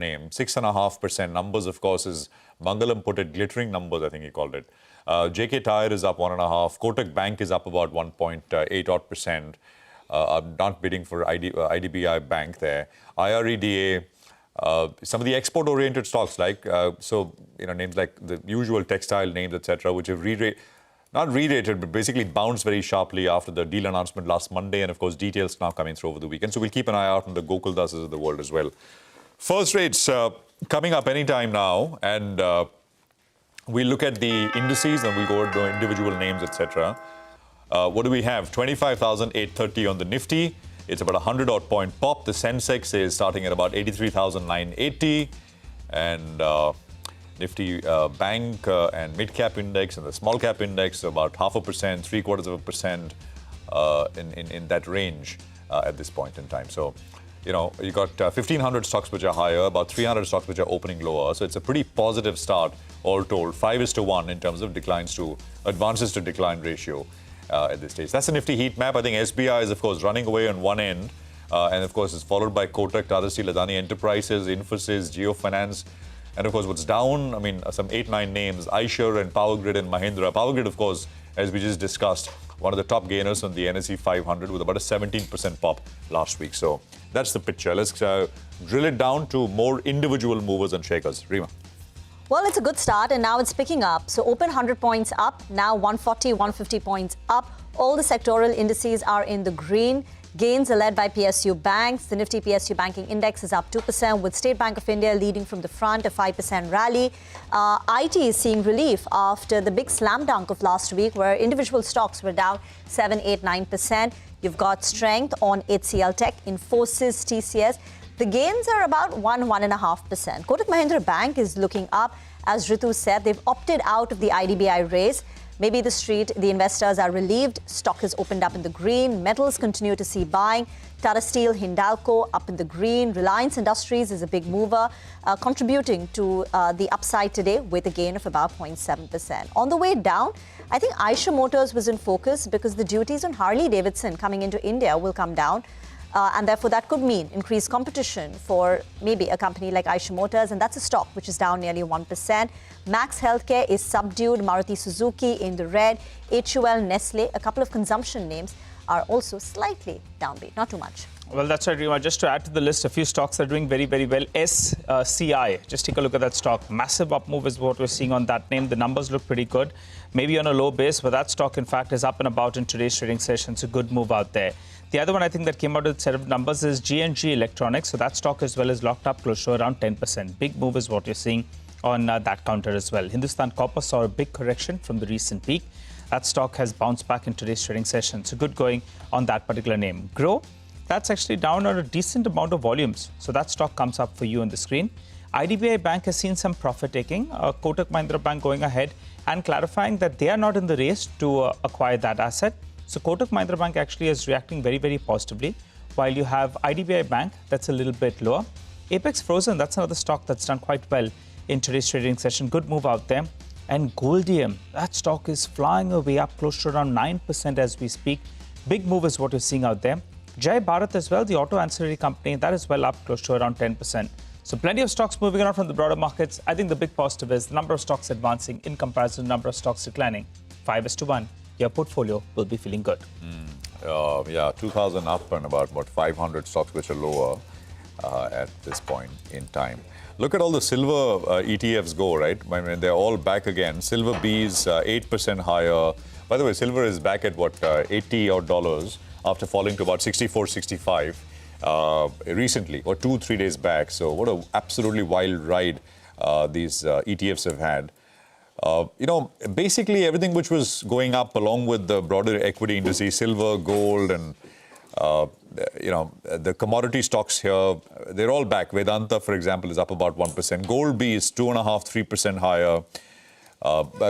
name. 6.5% numbers, of course, is Mangalam put it, glittering numbers, I think he called it. JK Tyre is up 1.5%. Kotak Bank is up about 1.8 odd percent. I'm not bidding for IDBI Bank there. IREDA, some of the export-oriented stocks like, names like the usual textile names, etc., which have not re-rated, but basically bounced very sharply after the deal announcement last Monday. And, of course, details now coming through over the weekend. So we'll keep an eye out on the Gokaldas's of the world as well. First rates coming up anytime now. And we'll look at the indices and we'll go into individual names, etc. What do we have? 25,830 on the Nifty. It's about a 100-odd point pop. The Sensex is starting at about 83,980. And Nifty Bank and Mid-Cap Index and the Small-Cap Index about 0.5%, 0.75% in that range at this point in time. So, you got 1,500 stocks which are higher, about 300 stocks which are opening lower. So it's a pretty positive start, all told. 5:1 in terms of advances to decline ratio at this stage. That's the Nifty heat map. I think SBI is, of course, running away on one end. And, of course, it's followed by Kotak, Tata Steel, Adani Enterprises, Infosys, Geo Finance. And, of course, what's down, some 8-9 names, iShares and Power Grid and Mahindra. Power Grid, of course, as we just discussed, one of the top gainers on the NSE 500 with about a 17% pop last week. So that's the picture. Let's drill it down to more individual movers and shakers. Rima. Well, it's a good start, and now it's picking up. So open 100 points up, now 140, 150 points up. All the sectoral indices are in the green. Gains are led by PSU banks. The Nifty PSU banking index is up 2%, with State Bank of India leading from the front, a 5% rally. IT is seeing relief after the big slam dunk of last week, where individual stocks were down 7, 8, 9%. You've got strength on HCL Tech, Infosys, TCS. The gains are about 1.5%. Kotak Mahindra Bank is looking up. As Ritu said, they've opted out of the IDBI raise. Maybe the street, the investors are relieved. Stock has opened up in the green. Metals continue to see buying. Tata Steel, Hindalco up in the green. Reliance Industries is a big mover, contributing to the upside today with a gain of about 0.7%. On the way down, I think Eicher Motors was in focus because the duties on Harley-Davidson coming into India will come down. And therefore, that could mean increased competition for maybe a company like Eicher Motors. And that's a stock which is down nearly 1%. Max Healthcare is subdued. Maruti Suzuki in the red. HUL, Nestle, a couple of consumption names are also slightly downbeat. Not too much. Well, that's right, Rima. Just to add to the list, a few stocks are doing very, very well. SCI, just take a look at that stock. Massive up move is what we're seeing on that name. The numbers look pretty good. Maybe on a low base, but that stock, in fact, is up and about in today's trading session. It's a good move out there. The other one I think that came out with a set of numbers is G&G Electronics. So that stock as well is locked up close to around 10%. Big move is what you're seeing on that counter as well. Hindustan Copper saw a big correction from the recent peak. That stock has bounced back in today's trading session. So good going on that particular name. Grow, that's actually down on a decent amount of volumes. So that stock comes up for you on the screen. IDBI Bank has seen some profit taking. Kotak Mahindra Bank going ahead and clarifying that they are not in the race to acquire that asset. So Kotak Mahindra Bank actually is reacting very, very positively, while you have IDBI Bank that's a little bit lower. Apex Frozen, that's another stock that's done quite well in today's trading session. Good move out there. And Goldium, that stock is flying away up close to around 9% as we speak. Big move is what you're seeing out there. Jai Bharat as well, the auto ancillary company, that is well up close to around 10%. So plenty of stocks moving around from the broader markets. I think the big positive is the number of stocks advancing in comparison to the number of stocks declining. 5:1. Your portfolio will be feeling good. 2,000 up and about 500 stocks which are lower at this point in time. Look at all the silver ETFs go, right? They're all back again. Silver B's 8% higher. By the way, silver is back at $80 odd after falling to about 64, 65 recently, or 2-3 days back. So what an absolutely wild ride these ETFs have had. Basically everything which was going up along with the broader equity indices, silver, gold, and, the commodity stocks here, they're all back. Vedanta, for example, is up about 1%. Gold B is 2.5%, 3% higher.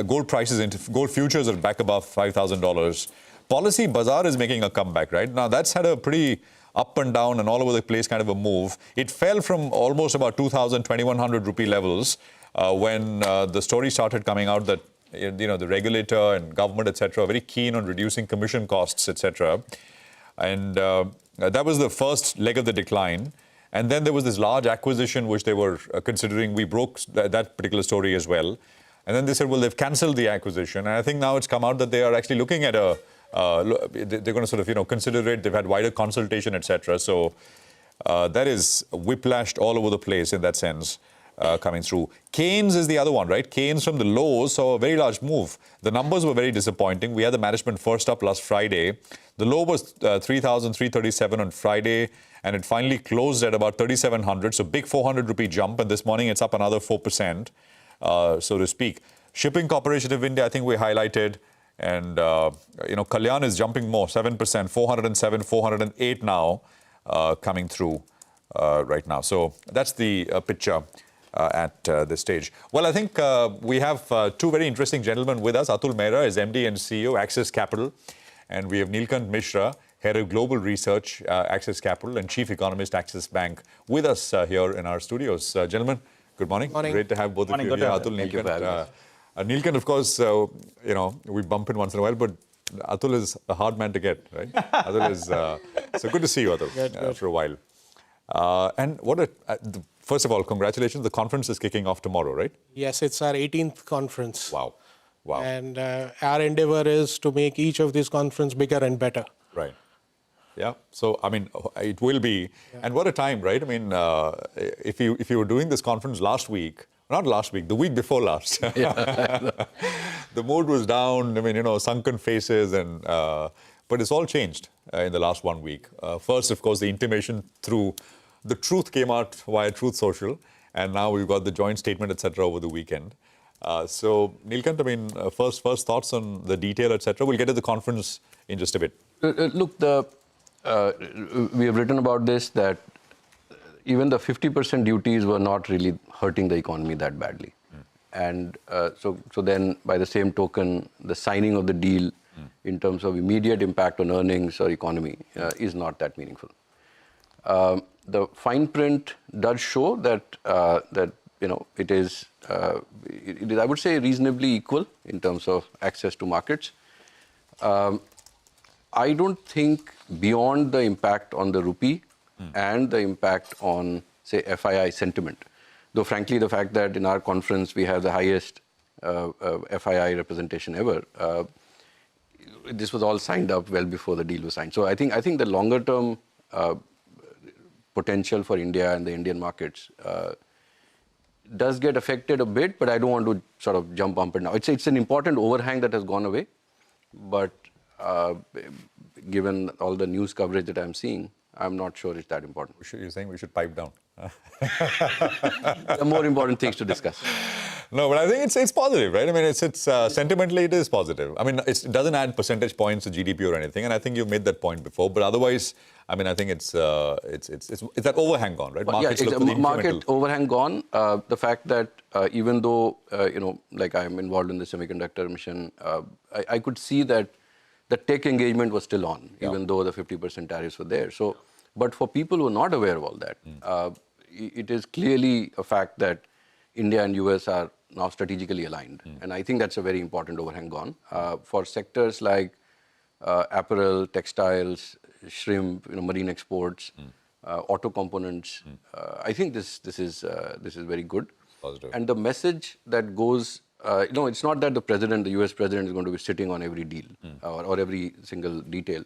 Gold prices, gold futures are back above $5,000. Policy Bazaar is making a comeback, right? Now, that's had a pretty up and down and all over the place kind of a move. It fell from almost about 2,000, 2,100 rupee levels when the story started coming out that the regulator and government, etc., are very keen on reducing commission costs, etc. And that was the first leg of the decline. And then there was this large acquisition which they were considering. We broke that particular story as well. And then they said, well, they've cancelled the acquisition. And I think now it's come out that they are actually looking at they're going to sort of, consider it. They've had wider consultation, etc. So that is whiplashed all over the place in that sense. Coming through. Keynes is the other one, right? Keynes from the lows saw a very large move. The numbers were very disappointing. We had the management first up last Friday. The low was 3,337 on Friday, and it finally closed at about 3,700. So big 400 rupee jump, and this morning it's up another 4%, so to speak. Shipping Corporation of India, I think we highlighted, and Kalyan is jumping more, 7%, 407, 408 now, coming through right now. So that's the picture. At this stage. Well, I think we have two very interesting gentlemen with us. Atul Mehra is MD and CEO, Axis Capital. And we have Neelkant Mishra, Head of Global Research, Axis Capital, and Chief Economist, Axis Bank, with us here in our studios. Gentlemen, good morning. Morning. Great to have both of you here. Atul, Neelkant. Neelkant, of course, we bump in once in a while, but Atul is a hard man to get, right? Atul is, so good to see you, Atul, for a while. And first of all, congratulations. The conference is kicking off tomorrow, right? Yes, it's our 18th conference. Wow. And our endeavor is to make each of these conferences bigger and better. Right. Yeah. So, I mean, it will be. Yeah. And what a time, right? I mean, if you were doing this conference the week before last. The mood was down. I mean, sunken faces but it's all changed in the last 1 week. First, of course, the intimation through the truth came out via Truth Social, and now we've got the joint statement, etc., over the weekend. So, Neelkant, I mean, first thoughts on the detail, etc. We'll get to the conference in just a bit. Look, we have written about this that even the 50% duties were not really hurting the economy that badly, and so then by the same token, the signing of the deal in terms of immediate impact on earnings or economy is not that meaningful. The fine print does show that it is I would say reasonably equal in terms of access to markets. I don't think beyond the impact on the rupee and the impact on, say, FII sentiment, though frankly the fact that in our conference we have the highest FII representation ever, this was all signed up well before the deal was signed. So I think the longer term potential for India and the Indian markets does get affected a bit, but I don't want to sort of jump up and down. It's an important overhang that has gone away, but given all the news coverage that I'm seeing, I'm not sure it's that important. You're saying we should pipe down? There are more important things to discuss. No, but I think it's positive, right? I mean, it's sentimentally it is positive. I mean, it doesn't add percentage points to GDP or anything, and I think you've made that point before. But otherwise, I mean, I think it's that overhang gone, right? Markets look for the market overhang gone. The fact that even though like I'm involved in the semiconductor mission, I could see that the tech engagement was still on, even though the 50% tariffs were there. So, but for people who are not aware of all that, it is clearly a fact that India and US are now strategically aligned. And I think that's a very important overhang gone. For sectors like apparel, textiles, shrimp, marine exports, auto components, I think this is very good. Positive. And the message that goes, it's not that the US president is going to be sitting on every deal or every single detail.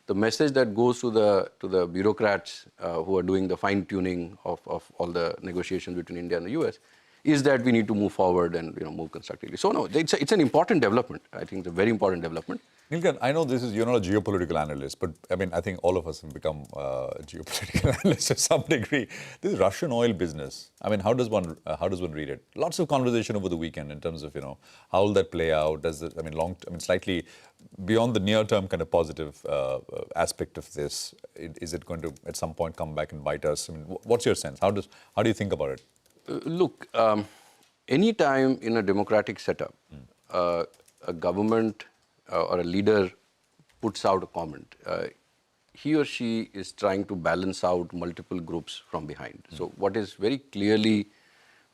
The message that goes to the bureaucrats who are doing the fine tuning of all the negotiations between India and the US is that we need to move forward and move constructively. So no, it's an important development. I think it's a very important development. Neelkant, I know you're not a geopolitical analyst, but I mean, I think all of us have become geopolitical analysts to some degree. This Russian oil business, I mean, how does one read it? Lots of conversation over the weekend in terms of, how will that play out? Slightly beyond the near-term kind of positive aspect of this, is it going to at some point come back and bite us? I mean, what's your sense? How do you think about it? Look, any time in a democratic setup, a government or a leader puts out a comment, he or she is trying to balance out multiple groups from behind. So what is very clearly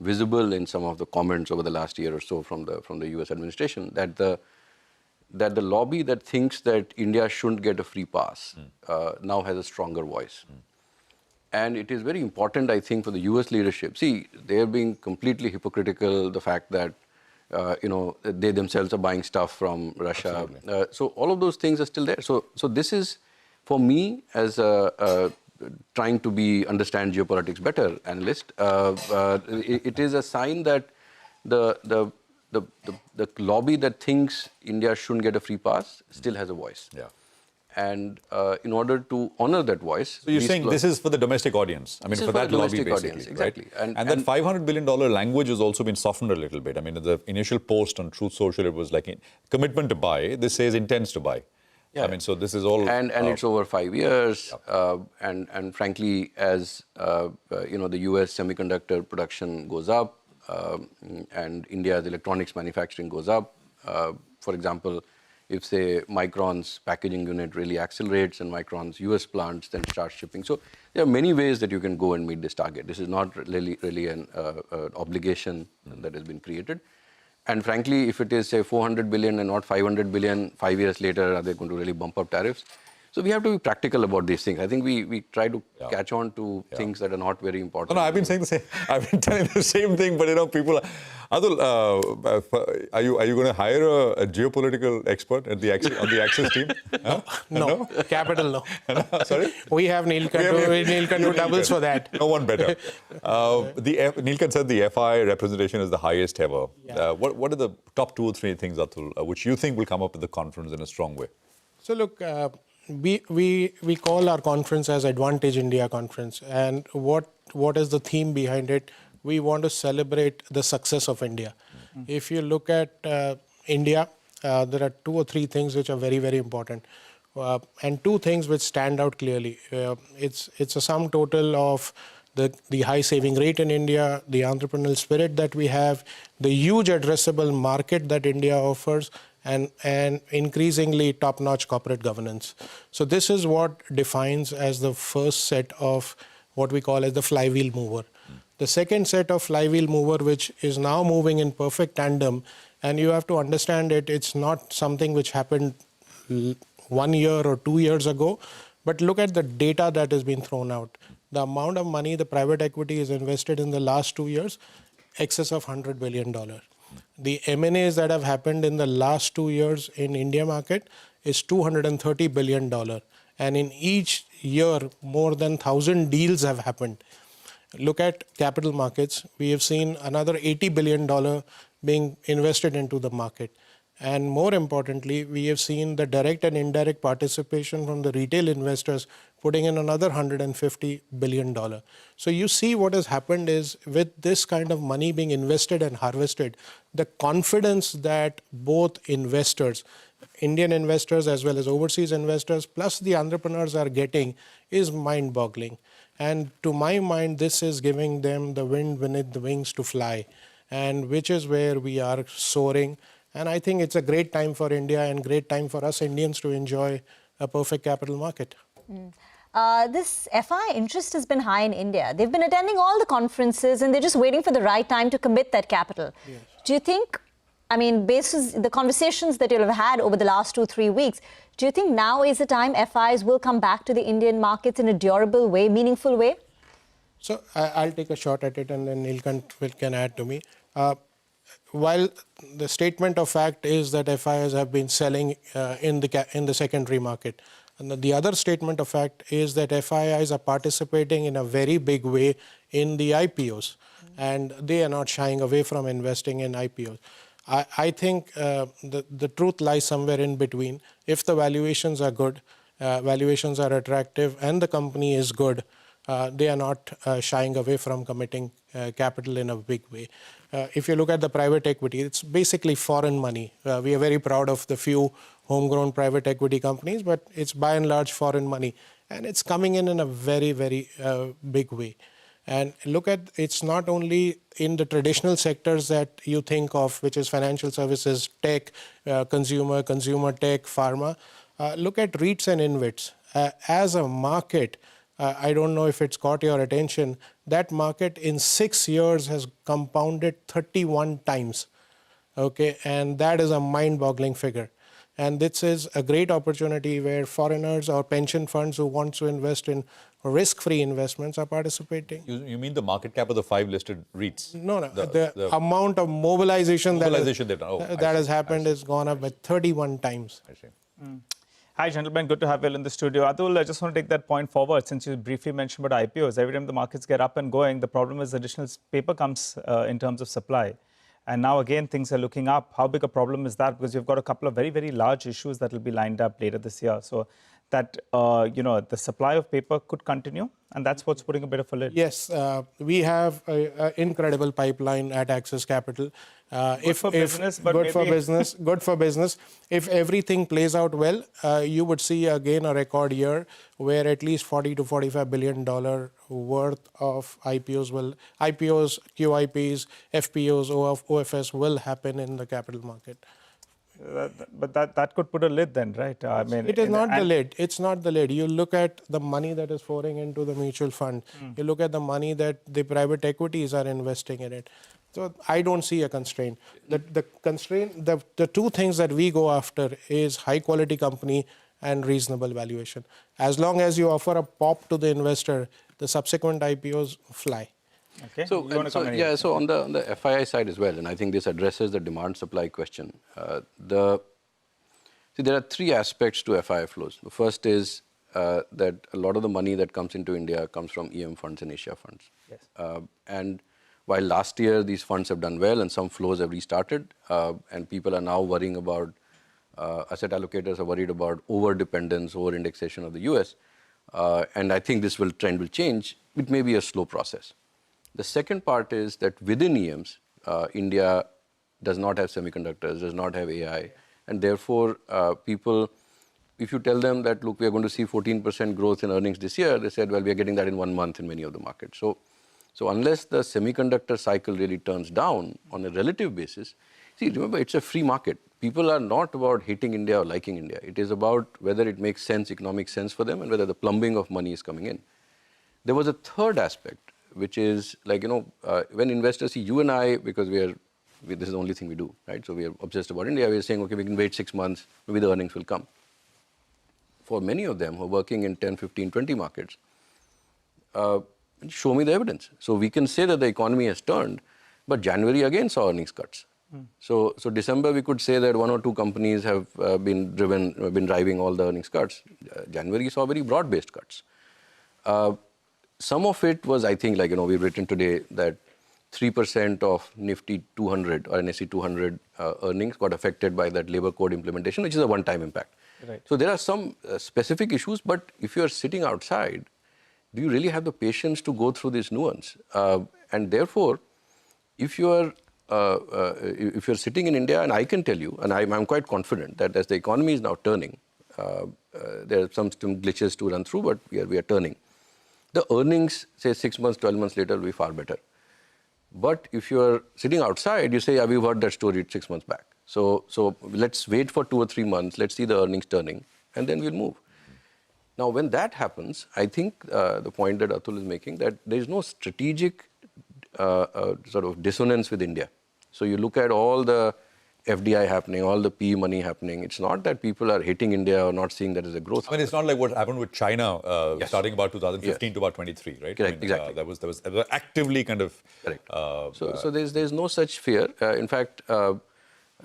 visible in some of the comments over the last year or so from the US administration, that the lobby that thinks that India shouldn't get a free pass now has a stronger voice. And it is very important, I think, for the US leadership. See, they're being completely hypocritical, the fact that, they themselves are buying stuff from Russia. So all of those things are still there. So this is, for me, as trying to understand geopolitics better analyst, it is a sign that the lobby that thinks India shouldn't get a free pass still has a voice. Yeah. And in order to honor that voice... So you're saying this is for the domestic audience? I mean, for that lobby, basically, audience, exactly. Right? And that $500 billion language has also been softened a little bit. I mean, the initial post on Truth Social, it was like commitment to buy. This says intends to buy. Yeah. I mean, so this is all... And it's over 5 years. And frankly, as the US semiconductor production goes up and India's electronics manufacturing goes up, for example, if, say, Micron's packaging unit really accelerates and Micron's US plants then start shipping. So there are many ways that you can go and meet this target. This is not really an obligation that has been created. And frankly, if it is, say, 400 billion and not 500 billion, 5 years later, are they going to really bump up tariffs? So we have to be practical about these things. I think we try to catch on to things that are not very important. No, I've been saying the same. I've been telling the same thing, but people. Atul, are you going to hire a geopolitical expert at on the Access team? Huh? No, Capital no. Sorry? We have Neelkanth doubles for that. No one better. Neelkanth said the FI representation is the highest ever. Yeah. What are the top 2 or 3 things, Atul, which you think will come up at the conference in a strong way? So look, we call our conference as Advantage India Conference, and what is the theme behind it? We want to celebrate the success of India. Mm-hmm. If you look at India, there are 2 or 3 things which are very, very important, and 2 things which stand out clearly. It's a sum total of the high saving rate in India, the entrepreneurial spirit that we have, the huge addressable market that India offers, and increasingly top-notch corporate governance. So this is what defines as the first set of what we call as the flywheel mover. The second set of flywheel mover, which is now moving in perfect tandem, and you have to understand it's not something which happened 1 year or 2 years ago, but look at the data that has been thrown out. The amount of money the private equity has invested in the last 2 years, excess of $100 billion. The M&As that have happened in the last 2 years in India market is $230 billion. And in each year, more than 1,000 deals have happened. Look at capital markets. We have seen another $80 billion being invested into the market. And more importantly, we have seen the direct and indirect participation from the retail investors putting in another $150 billion. So you see what has happened is with this kind of money being invested and harvested, the confidence that both investors, Indian investors as well as overseas investors, plus the entrepreneurs are getting is mind-boggling. And to my mind, this is giving them the wind beneath the wings to fly, and which is where we are soaring. And I think it's a great time for India and great time for us Indians to enjoy a perfect capital market. This FI interest has been high in India. They've been attending all the conferences and they're just waiting for the right time to commit that capital. Yes. Do you think, I mean, based on the conversations that you'll have had over the last 2-3 weeks, do you think now is the time FIs will come back to the Indian markets in a durable way, meaningful way? So I'll take a shot at it and then Neelkanth can add to me. While the statement of fact is that FIs have been selling in the secondary market, and the other statement of fact is that FIs are participating in a very big way in the IPOs, and they are not shying away from investing in IPOs. I think the truth lies somewhere in between. If the valuations are good, valuations are attractive, and the company is good, they are not shying away from committing capital in a big way. If you look at the private equity, it's basically foreign money. We are very proud of the few homegrown private equity companies, but it's by and large foreign money. And it's coming in a very, very big way. And look at, it's not only in the traditional sectors that you think of, which is financial services, tech, consumer tech, pharma. Look at REITs and InvITs. As a market, I don't know if it's caught your attention, that market in 6 years has compounded 31 times. Okay, and that is a mind-boggling figure. And this is a great opportunity where foreigners or pension funds who want to invest in risk-free investments are participating. You mean the market cap of the 5 listed REITs? No, the amount of mobilization that has happened has gone up by 31 times. I see. Hi, gentlemen. Good to have you in the studio. Atul, I just want to take that point forward since you briefly mentioned about IPOs. Every time the markets get up and going, the problem is additional paper comes in terms of supply. And now, again, things are looking up. How big a problem is that? Because you've got a couple of very, very large issues that will be lined up later this year. So that, the supply of paper could continue. And that's what's putting a bit of a lid. Yes, we have an incredible pipeline at Axis Capital. Good for business. Good for business. If everything plays out well, you would see again a record year where at least $40 to $45 billion worth of IPOs, QIPs, FPOs, OFS will happen in the capital market. But that could put a lid then, right? I mean, it is not the lid. It's not the lid. You look at the money that is pouring into the mutual fund. You look at the money that the private equities are investing in it. So I don't see a constraint. The constraint, the two things that we go after is high quality company and reasonable valuation. As long as you offer a pop to the investor, the subsequent IPOs fly. Okay. So on the FII side as well, and I think this addresses the demand-supply question. There are 3 aspects to FII flows. The first is that a lot of the money that comes into India comes from EM funds and Asia funds. Yes. And while last year these funds have done well and some flows have restarted, and people are now worrying about, asset allocators are worried about over-dependence, over-indexation of the US, and I think this trend will change. It may be a slow process. The second part is that within EMs, India does not have semiconductors, does not have AI, and therefore people, if you tell them that, look, we are going to see 14% growth in earnings this year, they said, well, we are getting that in 1 month in many of the markets. So unless the semiconductor cycle really turns down on a relative basis, see, remember, it's a free market. People are not about hating India or liking India. It is about whether it makes sense, economic sense for them, and whether the plumbing of money is coming in. There was a third aspect, which is like, when investors see you and I, because this is the only thing we do, right? So we are obsessed about India. We are saying, okay, we can wait 6 months, maybe the earnings will come. For many of them who are working in 10, 15, 20 markets, show me the evidence. So we can say that the economy has turned, but January again saw earnings cuts. So December we could say that 1 or 2 companies have been driving all the earnings cuts. January saw very broad-based cuts. Some of it was, I think, we've written today that 3% of Nifty 200 or NSE 200 earnings got affected by that labor code implementation, which is a one-time impact. Right. So there are some specific issues, but if you are sitting outside, do you really have the patience to go through this nuance? And therefore, if you are sitting in India, and I can tell you, and I'm quite confident that as the economy is now turning, there are some glitches to run through, but we are turning. The earnings, say 6 months, 12 months later, will be far better. But if you're sitting outside, you say, yeah, we've heard that story 6 months back. So let's wait for 2 or 3 months, let's see the earnings turning, and then we'll move. Now, when that happens, I think the point that Atul is making, that there is no strategic sort of dissonance with India. So you look at all the FDI happening, all the PE money happening. It's not that people are hating India or not seeing that as a growth. I mean, it's not like what happened with China starting about 2015 to about 23, right? Correct, exactly. That was actively kind of... Correct. So there's no such fear. In fact, the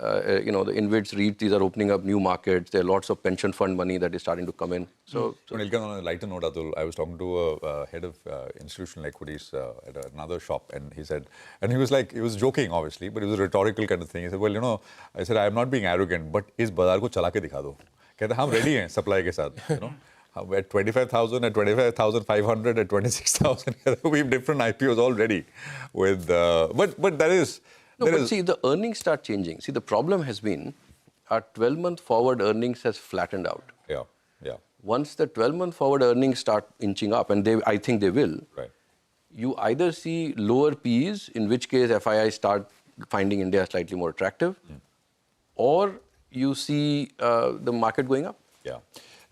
InvITs, REIT, these are opening up new markets. There are lots of pension fund money that is starting to come in. So on a lighter note, Atul, I was talking to a head of institutional equities at another shop, and he said, and he was joking, obviously, but it was a rhetorical kind of thing. He said, well, I said, I'm not being arrogant, but is bazaar ko chala ke dikha do. कहते हम ready हैं supply के साथ, At 25,000, at 25,500, at 26,000, we have different IPOs already. But that is... See, the earnings start changing. See, the problem has been our 12-month forward earnings has flattened out. Yeah. Once the 12-month forward earnings start inching up, and I think they will, right. You either see lower P's, in which case FII start finding India slightly more attractive, or you see the market going up. Yeah.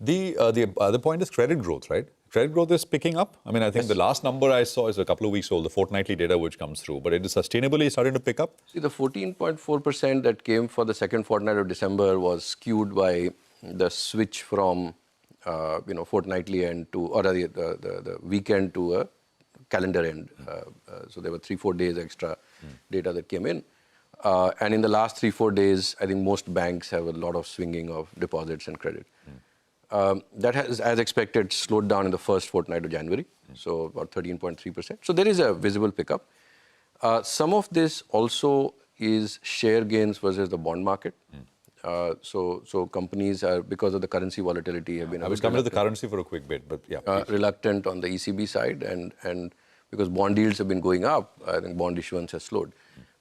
The other point is credit growth, right? credit growth is picking up? I mean, I think the last number I saw is a couple of weeks old, the fortnightly data which comes through, but it is sustainably starting to pick up? See, the 14.4% that came for the second fortnight of December was skewed by the switch from, fortnightly end to, or the weekend to a calendar end. So there were 3-4 days extra data that came in. And in the last 3-4 days, I think most banks have a lot of swinging of deposits and credit. That has, as expected, slowed down in the first fortnight of January, so about 13.3%. So there is a visible pickup. Some of this also is share gains versus the bond market. So companies are, because of the currency volatility, have been. I was coming to the currency for a quick bit, but yeah. Reluctant on the ECB side, and because bond yields have been going up, I think bond issuance has slowed.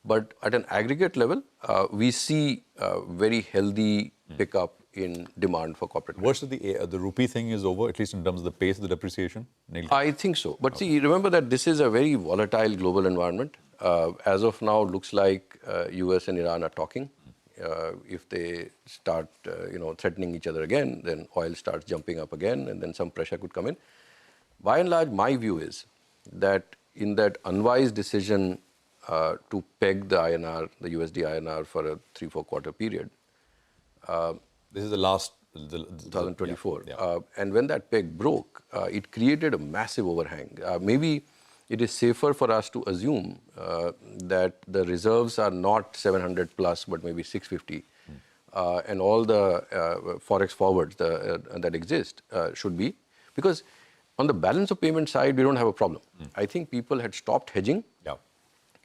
But at an aggregate level, we see a very healthy pickup in demand for corporate credit. Worst of the rupee thing is over, at least in terms of the pace of the depreciation? I think so. But see, remember that this is a very volatile global environment. As of now, looks like US and Iran are talking. If they start, threatening each other again, then oil starts jumping up again, and then some pressure could come in. By and large, my view is that in that unwise decision to peg the INR, the USD INR for a 3-4 quarter period. This is the last... 2024. Yeah. And when that peg broke, it created a massive overhang. Maybe it is safer for us to assume that the reserves are not 700 plus, but maybe 650. And all the forex forwards that exist should be. Because on the balance of payment side, we don't have a problem. I think people had stopped hedging. Yeah.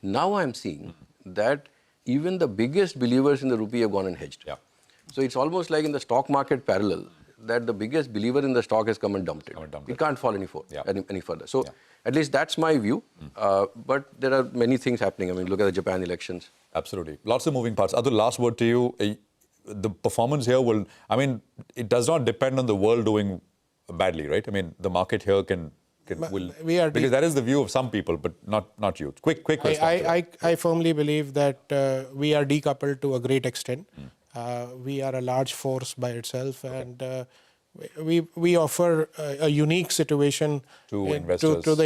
Now I'm seeing that even the biggest believers in the rupee have gone and hedged. Yeah. So it's almost like in the stock market parallel, that the biggest believer in the stock has come and dumped it. It can't fall any further. So at least that's my view. But there are many things happening. I mean, look at the Japan elections. Absolutely. Lots of moving parts. Atul, last word to you. The performance here will... I mean, it does not depend on the world doing badly, right? I mean, the market here will... because that is the view of some people, but not you. Quick response. I firmly believe that we are decoupled to a great extent. We are a large force by itself, and we offer a unique situation to the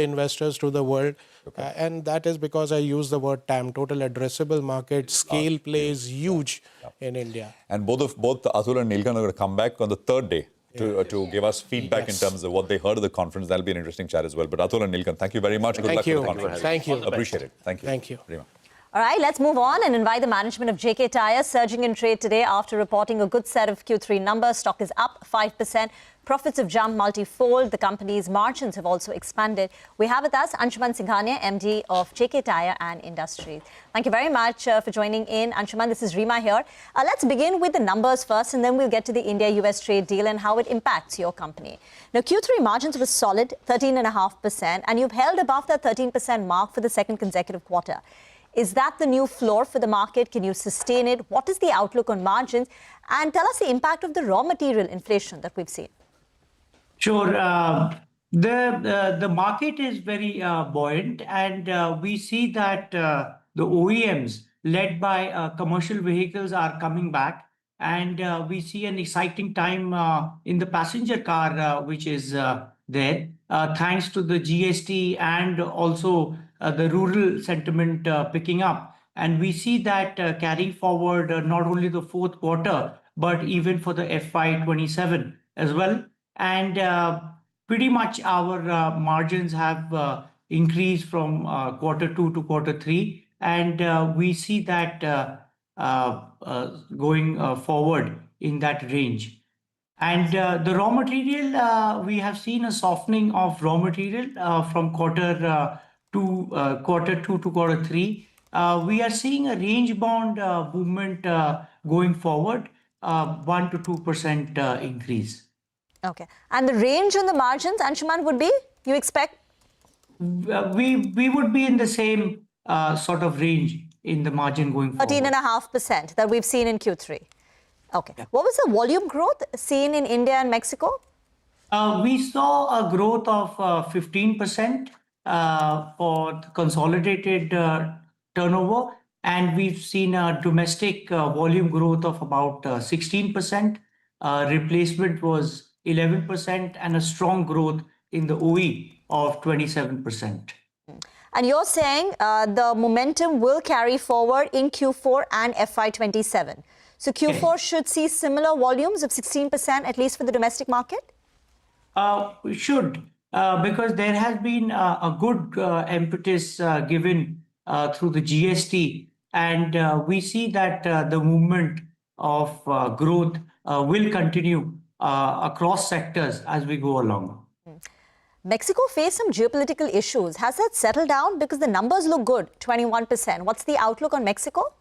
investors, to the world. And that is because I use the word TAM, total addressable market. Scale plays huge in India. And both Atul and Neelkanth are going to come back on the third day to give us feedback in terms of what they heard of the conference. That'll be an interesting chat as well. But Atul and Neelkanth, thank you very much. Good luck with the conference. Thank you. Appreciate it. Thank you. Thank you. All right, let's move on and invite the management of JK Tyre, surging in trade today after reporting a good set of Q3 numbers. Stock is up 5%. Profits have jumped multi-fold. The company's margins have also expanded. We have with us Anshuman Singhania, MD of JK Tyre and Industries. Thank you very much for joining in. Anshuman, this is Rima here. Let's begin with the numbers first, and then we'll get to the India-US trade deal and how it impacts your company. Now, Q3 margins were solid, 13.5%, and you've held above that 13% mark for the second consecutive quarter. Is that the new floor for the market? Can you sustain it? What is the outlook on margins? And tell us the impact of the raw material inflation that we've seen. Sure. The market is very buoyant, and we see that the OEMs led by commercial vehicles are coming back, and we see an exciting time in the passenger car, which is there, thanks to the GST and also the rural sentiment picking up. And we see that carrying forward not only the fourth quarter, but even for the FY27 as well. And pretty much our margins have increased from quarter 2 to quarter 3. And we see that going forward in that range. And the raw material, we have seen a softening of raw material from quarter 2 to quarter 3. We are seeing a range bound movement going forward, 1 to 2% increase. Okay. And the range on the margins, Anshuman, would be, you expect? We would be in the same sort of range in the margin going forward. 13.5% that we've seen in Q3. Okay. Yeah. What was the volume growth seen in India and Mexico? We saw a growth of 15% for the consolidated turnover, and we've seen a domestic volume growth of about 16%. Replacement was 11%, and a strong growth in the OE of 27%. And you're saying the momentum will carry forward in Q4 and FY27. So Q4 should see similar volumes of 16%, at least for the domestic market? We should, because there has been a good impetus given through the GST, and we see that the movement of growth will continue across sectors as we go along. Mexico faced some geopolitical issues. Has that settled down? Because the numbers look good, 21%. What's the outlook on Mexico?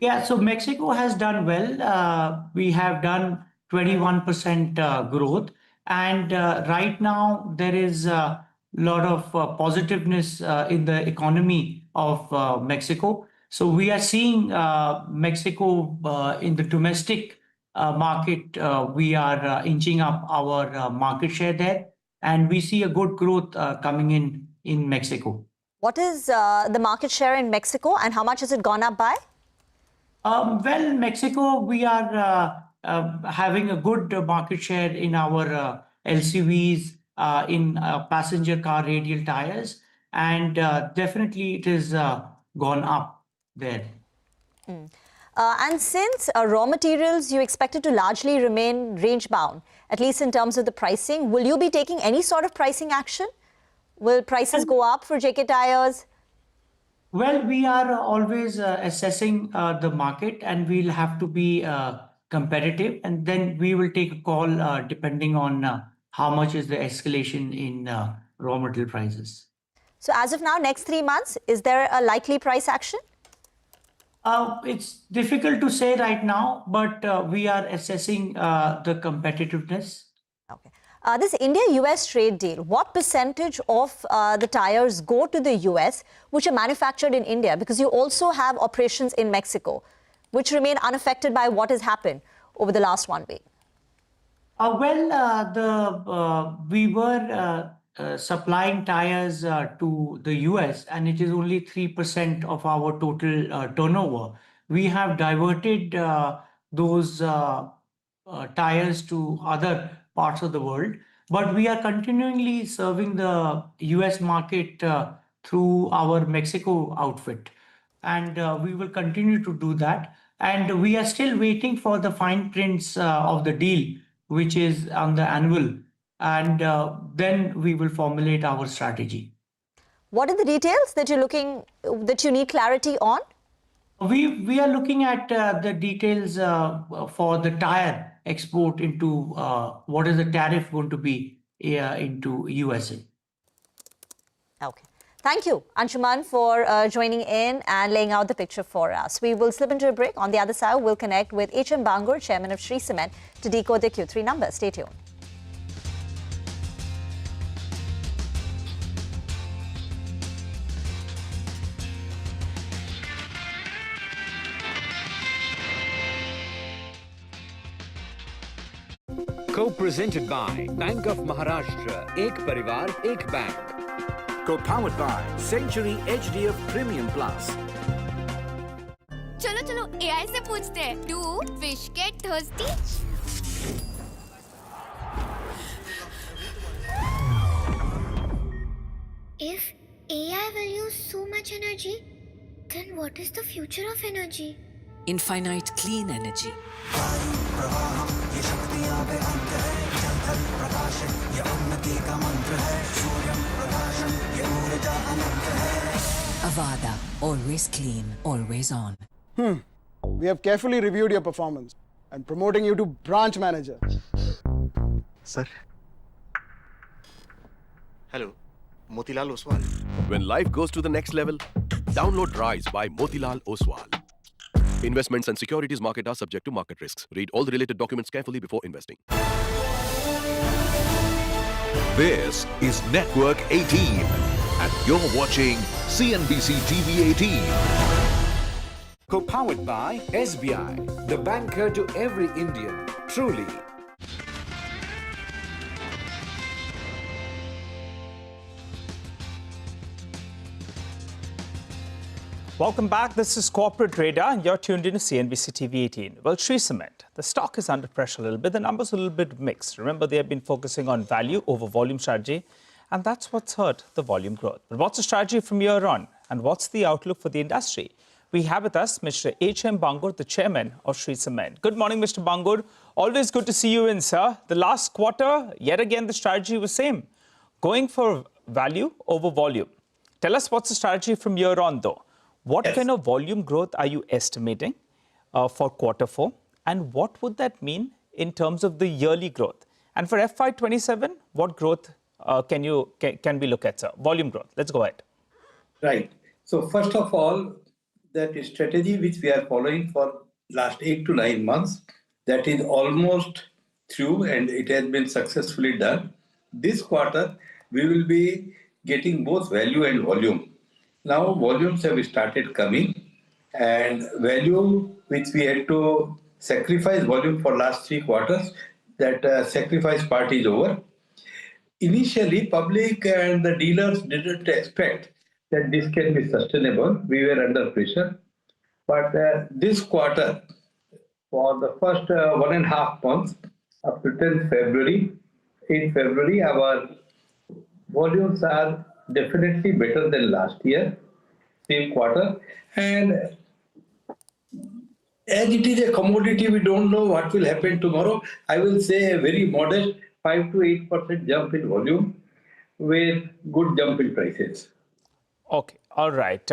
Yeah, so Mexico has done well. We have done 21% growth. And right now, there is a lot of positiveness in the economy of Mexico. So we are seeing Mexico in the domestic market. We are inching up our market share there. And we see a good growth coming in Mexico. What is the market share in Mexico and how much has it gone up by? Well, Mexico, we are having a good market share in our LCVs, in passenger car radial tires, and definitely it is gone up there. And since raw materials you expect it to largely remain range-bound, at least in terms of the pricing, will you be taking any sort of pricing action? Will prices go up for JK tires? Well, we are always assessing the market, and we'll have to be competitive, and then we will take a call depending on how much is the escalation in raw material prices. So as of now, next 3 months, is there a likely price action? It's difficult to say right now, but we are assessing the competitiveness. Okay. This India-US trade deal, what percentage of the tires go to the US, which are manufactured in India? Because you also have operations in Mexico, which remain unaffected by what has happened over the last 1 week. We were supplying tires to the US, and it is only 3% of our total turnover. We have diverted those tires to other parts of the world, but we are continually serving the US market through our Mexico outfit, and we will continue to do that. And we are still waiting for the fine prints of the deal, which is on the annual, and then we will formulate our strategy. What are the details that you need clarity on? We are looking at the details for the tire export into what is the tariff going to be into USA. Okay. Thank you, Anshuman, for joining in and laying out the picture for us. We will slip into a break. On the other side, we'll connect with H.M. Bangur, chairman of Shree Cement, to decode the Q3 numbers. Stay tuned. Co-presented by Bank of Maharashtra, Ek Parivar, Ek Bank. Co-powered by Century HDF Premium Plus. चलो चलो AI से पूछते हैं. Do fish get thirsty? If AI will use so much energy, then what is the future of energy? Infinite clean energy. Avada, always clean, always on. We have carefully reviewed your performance and promoting you to branch manager. Sir. Hello, Motilal Oswal. When life goes to the next level, download Rise by Motilal Oswal. Investments and securities market are subject to market risks. Read all the related documents carefully before investing. This is Network 18, and you're watching CNBC-TV18. Co-powered by SBI, the banker to every Indian, truly. Welcome back. This is Corporate Radar, and you're tuned in to CNBC-TV18. Well, Shree Cement, the stock is under pressure a little bit. The numbers are a little bit mixed. Remember, they have been focusing on value over volume strategy, and that's what's hurt the volume growth. But what's the strategy from here on, and what's the outlook for the industry? We have with us Mr. H.M. Bangur, the chairman of Shree Cement. Good morning, Mr. Bangur. Always good to see you in, sir. The last quarter, yet again, the strategy was same, going for value over volume. Tell us what's the strategy from here on, though. What kind of volume growth are you estimating for Q4? And what would that mean in terms of the yearly growth? And for FY27, what growth can we look at, sir? Volume growth. Let's go ahead. Right. So first of all, that strategy which we are following for last 8 to 9 months, that is almost through and it has been successfully done. This quarter, we will be getting both value and volume. Now volumes have started coming, and value which we had to sacrifice volume for last 3 quarters, that sacrifice part is over. Initially, public and the dealers didn't expect that this can be sustainable. We were under pressure. But this quarter, for the first 1.5 months, up to 10th February, in February, our volumes are definitely better than last year, same quarter. And as it is a commodity, we don't know what will happen tomorrow. I will say a very modest 5 to 8% jump in volume with good jump in prices. Okay, all right.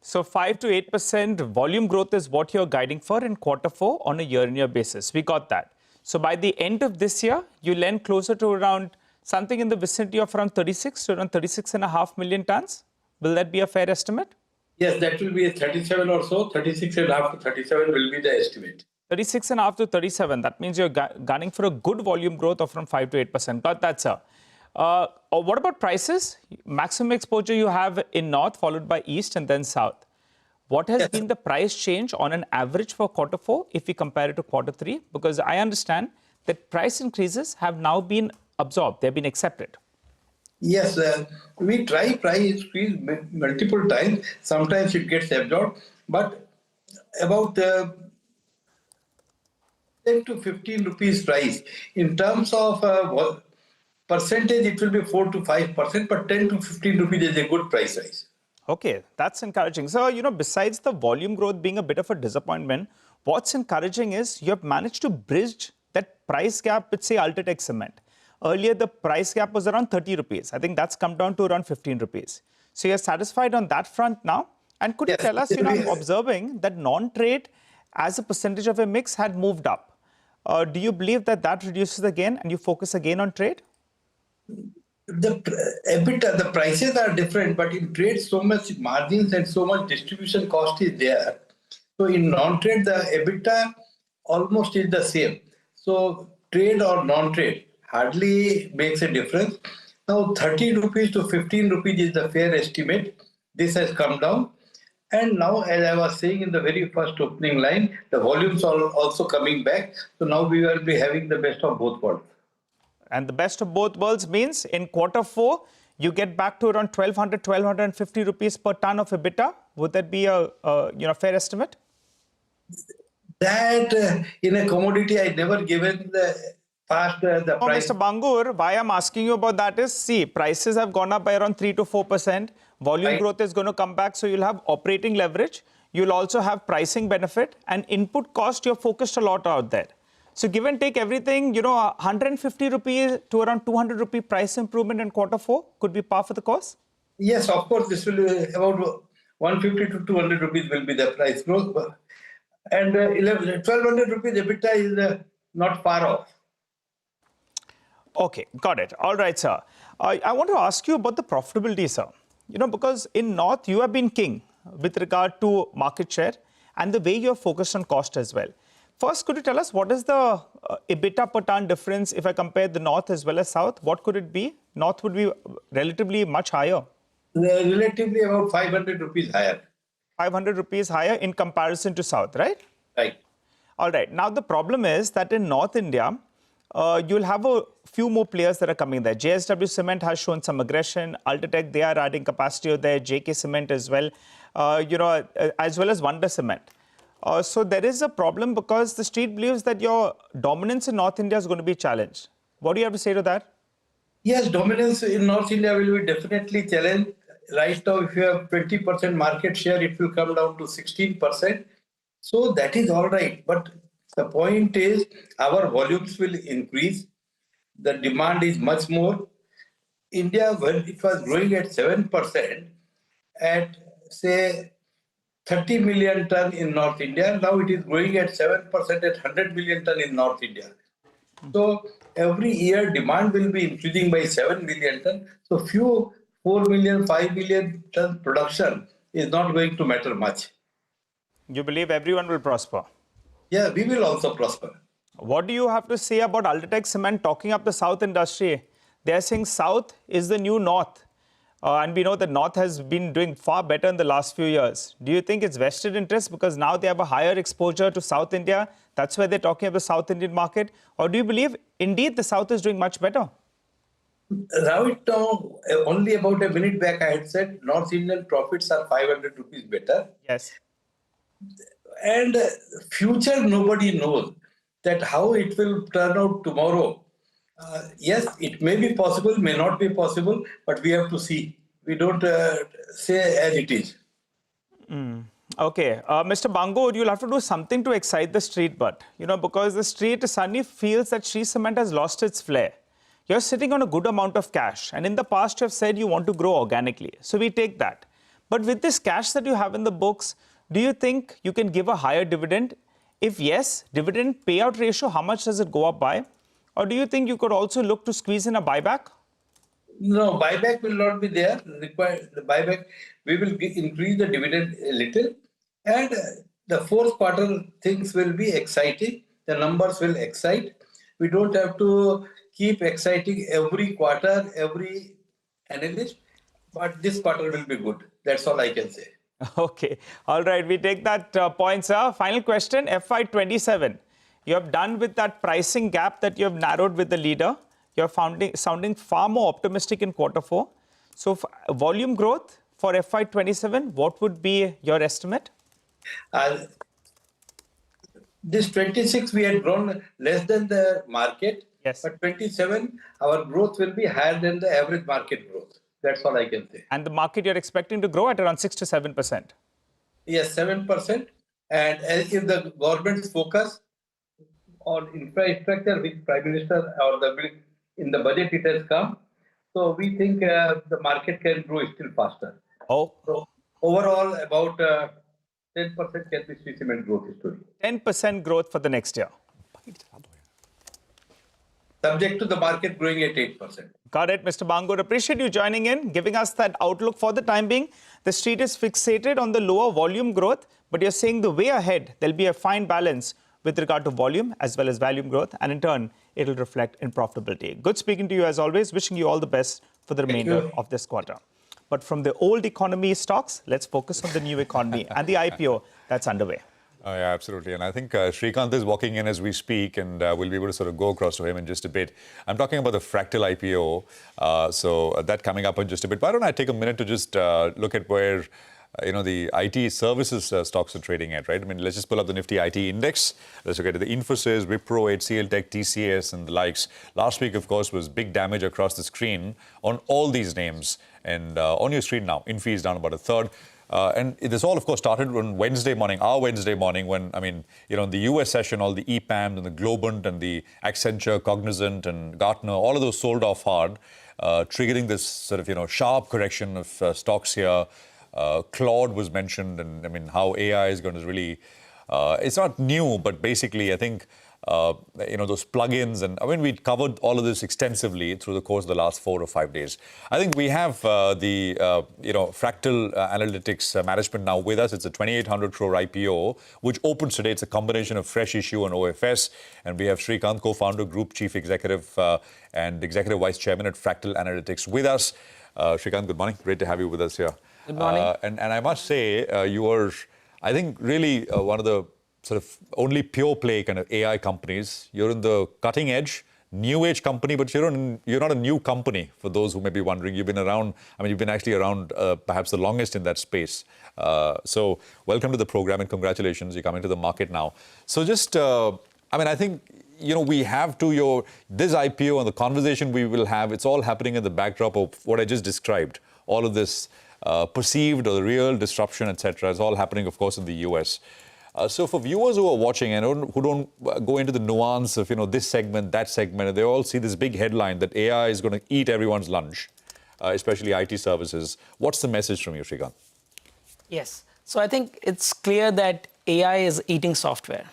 So 5 to 8% volume growth is what you're guiding for in Q4 on a year-on-year basis. We got that. So by the end of this year, you'll end closer to around something in the vicinity of around 36 to around 36.5 million tons. Will that be a fair estimate? Yes, that will be a 37 or so. 36.5 to 37 will be the estimate. 36.5 to 37. That means you're gunning for a good volume growth of around 5 to 8%. Got that, sir. What about prices? Maximum exposure you have in North, followed by East and then South. What has been the price change on an average for Q4 if we compare it to Q3? Because I understand that price increases have now been absorbed. They've been accepted. Yes, we try price increase multiple times. Sometimes it gets absorbed, but about 10 to 15 rupees price. In terms of percentage, it will be 4 to 5%, but 10 to 15 rupees is a good price rise. Okay, that's encouraging. So, besides the volume growth being a bit of a disappointment, what's encouraging is you have managed to bridge that price gap with, say, UltraTech Cement. Earlier, the price gap was around 30 rupees. I think that's come down to around 15 rupees. So you're satisfied on that front now? And could you tell us, I'm observing that non-trade as a percentage of a mix had moved up. Do you believe that that reduces again and you focus again on trade? The prices are different, but in trade, so much margins and so much distribution cost is there. So in non-trade, the EBITDA almost is the same. So trade or non-trade hardly makes a difference. Now 30 rupees to 15 rupees is the fair estimate. This has come down. And now, as I was saying in the very first opening line, the volumes are also coming back. So now we will be having the best of both worlds. And the best of both worlds means in Q4, you get back to around 1,200, 1,250 rupees per ton of EBITDA. Would that be a fair estimate? That in a commodity, I never given the price. Mr. Bangur, why I'm asking you about that is, see, prices have gone up by around 3 to 4%. Volume growth is going to come back, so you'll have operating leverage. You'll also have pricing benefit and input cost. You're focused a lot out there. So give and take everything, 150 rupees to around 200 rupee price improvement in Q4 could be par for the course? Yes, of course, this will be about 150 to 200 rupees will be the price growth. And 1,200 rupees EBITDA is not far off. Okay, got it. All right, sir. I want to ask you about the profitability, sir. Because in North, you have been king with regard to market share and the way you're focused on cost as well. First, could you tell us what is the EBITDA per ton difference if I compare the North as well as South? What could it be? North would be relatively much higher. Relatively about 500 rupees higher. 500 rupees higher in comparison to South, right? Right. All right. Now, the problem is that in North India, you'll have a few more players that are coming there. JSW Cement has shown some aggression. UltraTech, they are adding capacity there. JK Cement as well. as well as Wonder Cement. So there is a problem because the street believes that your dominance in North India is going to be challenged. What do you have to say to that? Yes, dominance in North India will be definitely challenged. Right now, if you have 20% market share, it will come down to 16%. So that is all right. But the point is, our volumes will increase. The demand is much more. India, when it was growing at 7%, at say 30 million ton in North India, now it is growing at 7% at 100 million ton in North India. So every year demand will be increasing by 7 million ton. So few 4 million, 5 million ton production is not going to matter much. You believe everyone will prosper? Yeah, we will also prosper. What do you have to say about Ultratech Cement talking up the South industry? They are saying South is the new North. And we know that North has been doing far better in the last few years. Do you think it's vested interest because now they have a higher exposure to South India? That's why they're talking about the South Indian market? Or do you believe indeed the South is doing much better? Right now, only about a minute back, I had said North Indian profits are 500 rupees better. Yes. And future, nobody knows that how it will turn out tomorrow. Yes, it may be possible, may not be possible, but we have to see. We don't say as it is. Okay, Mr. Bango, you'll have to do something to excite the street, but because the street suddenly feels that Shree Cement has lost its flair. You're sitting on a good amount of cash, and in the past you have said you want to grow organically. So we take that. But with this cash that you have in the books, do you think you can give a higher dividend? If yes, dividend payout ratio, how much does it go up by? Or do you think you could also look to squeeze in a buyback? No, buyback will not be there. The buyback, we will increase the dividend a little. And the fourth quarter things will be exciting. The numbers will excite. We don't have to keep exciting every quarter, every analyst. But this quarter will be good. That's all I can say. Okay. All right. We take that point, sir. Final question, FY27. You have done with that pricing gap that you have narrowed with the leader. You're sounding far more optimistic in quarter 4. So volume growth for FY27, what would be your estimate? This 26, we had grown less than the market. Yes. But 27, our growth will be higher than the average market growth. That's all I can say. And the market you're expecting to grow at around 6 to 7%. Yes, 7%. And if the government's focus on infrastructure, which Prime Minister in the budget it has come, so we think the market can grow still faster. Oh. So overall, about 10% can be Shree Cement growth story. 10% growth for the next year. Subject to the market growing at 8%. Got it, Mr. Bangur. Appreciate you joining in, giving us that outlook for the time being. The street is fixated on the lower volume growth, but you're saying the way ahead, there'll be a fine balance with regard to volume as well as volume growth, and in turn, it'll reflect in profitability. Good speaking to you as always. Wishing you all the best for the remainder of this quarter. But from the old economy stocks, let's focus on the new economy and the IPO that's underway. Oh, yeah, absolutely. And I think Shrikant is walking in as we speak, and we'll be able to sort of go across to him in just a bit. I'm talking about the Fractal IPO, so that coming up in just a bit. Why don't I take a minute to just look at where the IT services stocks are trading at, right? I mean, let's just pull up the Nifty IT index. Let's look at the Infosys, Wipro, HCL Tech, TCS, and the likes. Last week, of course, was big damage across the screen on all these names. And on your screen now, Infy is down about a third. And this all, of course, started on Wednesday morning, our Wednesday morning, when, the US session, all the EPAMs and the Globant and the Accenture, Cognizant and Gartner, all of those sold off hard, triggering this sort of, sharp correction of stocks here. Claude was mentioned, and how AI is going to really, it's not new, but basically, I think, those plugins, and we covered all of this extensively through the course of the last 4 or 5 days. I think we have the Fractal Analytics management now with us. It's a 2,800 crore IPO, which opens today. It's a combination of fresh issue and OFS. And we have Shrikant, co-founder, Group Chief Executive and Executive Vice Chairman at Fractal Analytics with us. Shrikant, good morning. Great to have you with us here. Good morning. And I must say, you are, I think, really one of the sort of only pure play kind of AI companies. You're in the cutting edge. new age company, but you're not a new company, for those who may be wondering. You've been around, you've been actually around perhaps the longest in that space. So welcome to the program and congratulations. You're coming to the market now. So just, I think, we have this IPO and the conversation we will have, it's all happening in the backdrop of what I just described. All of this perceived or the real disruption, etc. is all happening, of course, in the US. So for viewers who are watching and who don't go into the nuance of, this segment, that segment, they all see this big headline that AI is going to eat everyone's lunch, especially IT services. What's the message from you, Shrikant? Yes. So I think it's clear that AI is eating software.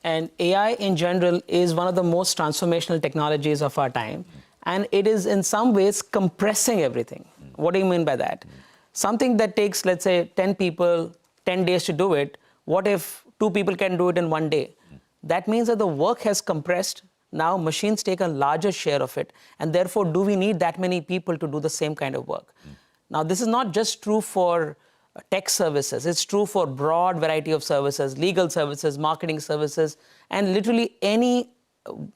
And AI in general is one of the most transformational technologies of our time. And it is in some ways compressing everything. What do you mean by that? Something that takes, let's say, 10 people, 10 days to do it, what if 2 people can do it in 1 day? That means that the work has compressed. Now machines take a larger share of it. And therefore, do we need that many people to do the same kind of work? Now, this is not just true for tech services. It's true for broad variety of services, legal services, marketing services, and literally any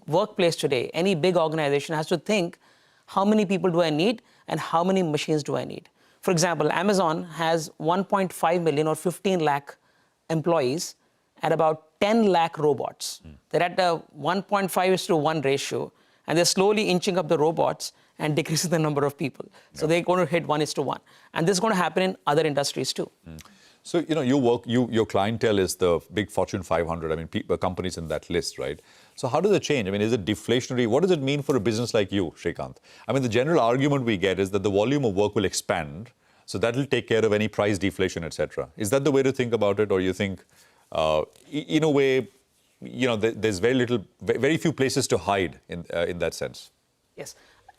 workplace today, any big organization has to think, how many people do I need and how many machines do I need? For example, Amazon has 1.5 million or 15 lakh employees at about 10 lakh robots. They're at a 1.5:1 ratio, and they're slowly inching up the robots and decreasing the number of people. So they're going to hit 1:1. And this is going to happen in other industries too. So, your clientele is the big Fortune 500, companies in that list, right? So how does it change? Is it deflationary? What does it mean for a business like you, Shrikant? The general argument we get is that the volume of work will expand, so that will take care of any price deflation, etc. Is that the way to think about it, or you think, in a way, there's very few places to hide in that sense? Yes.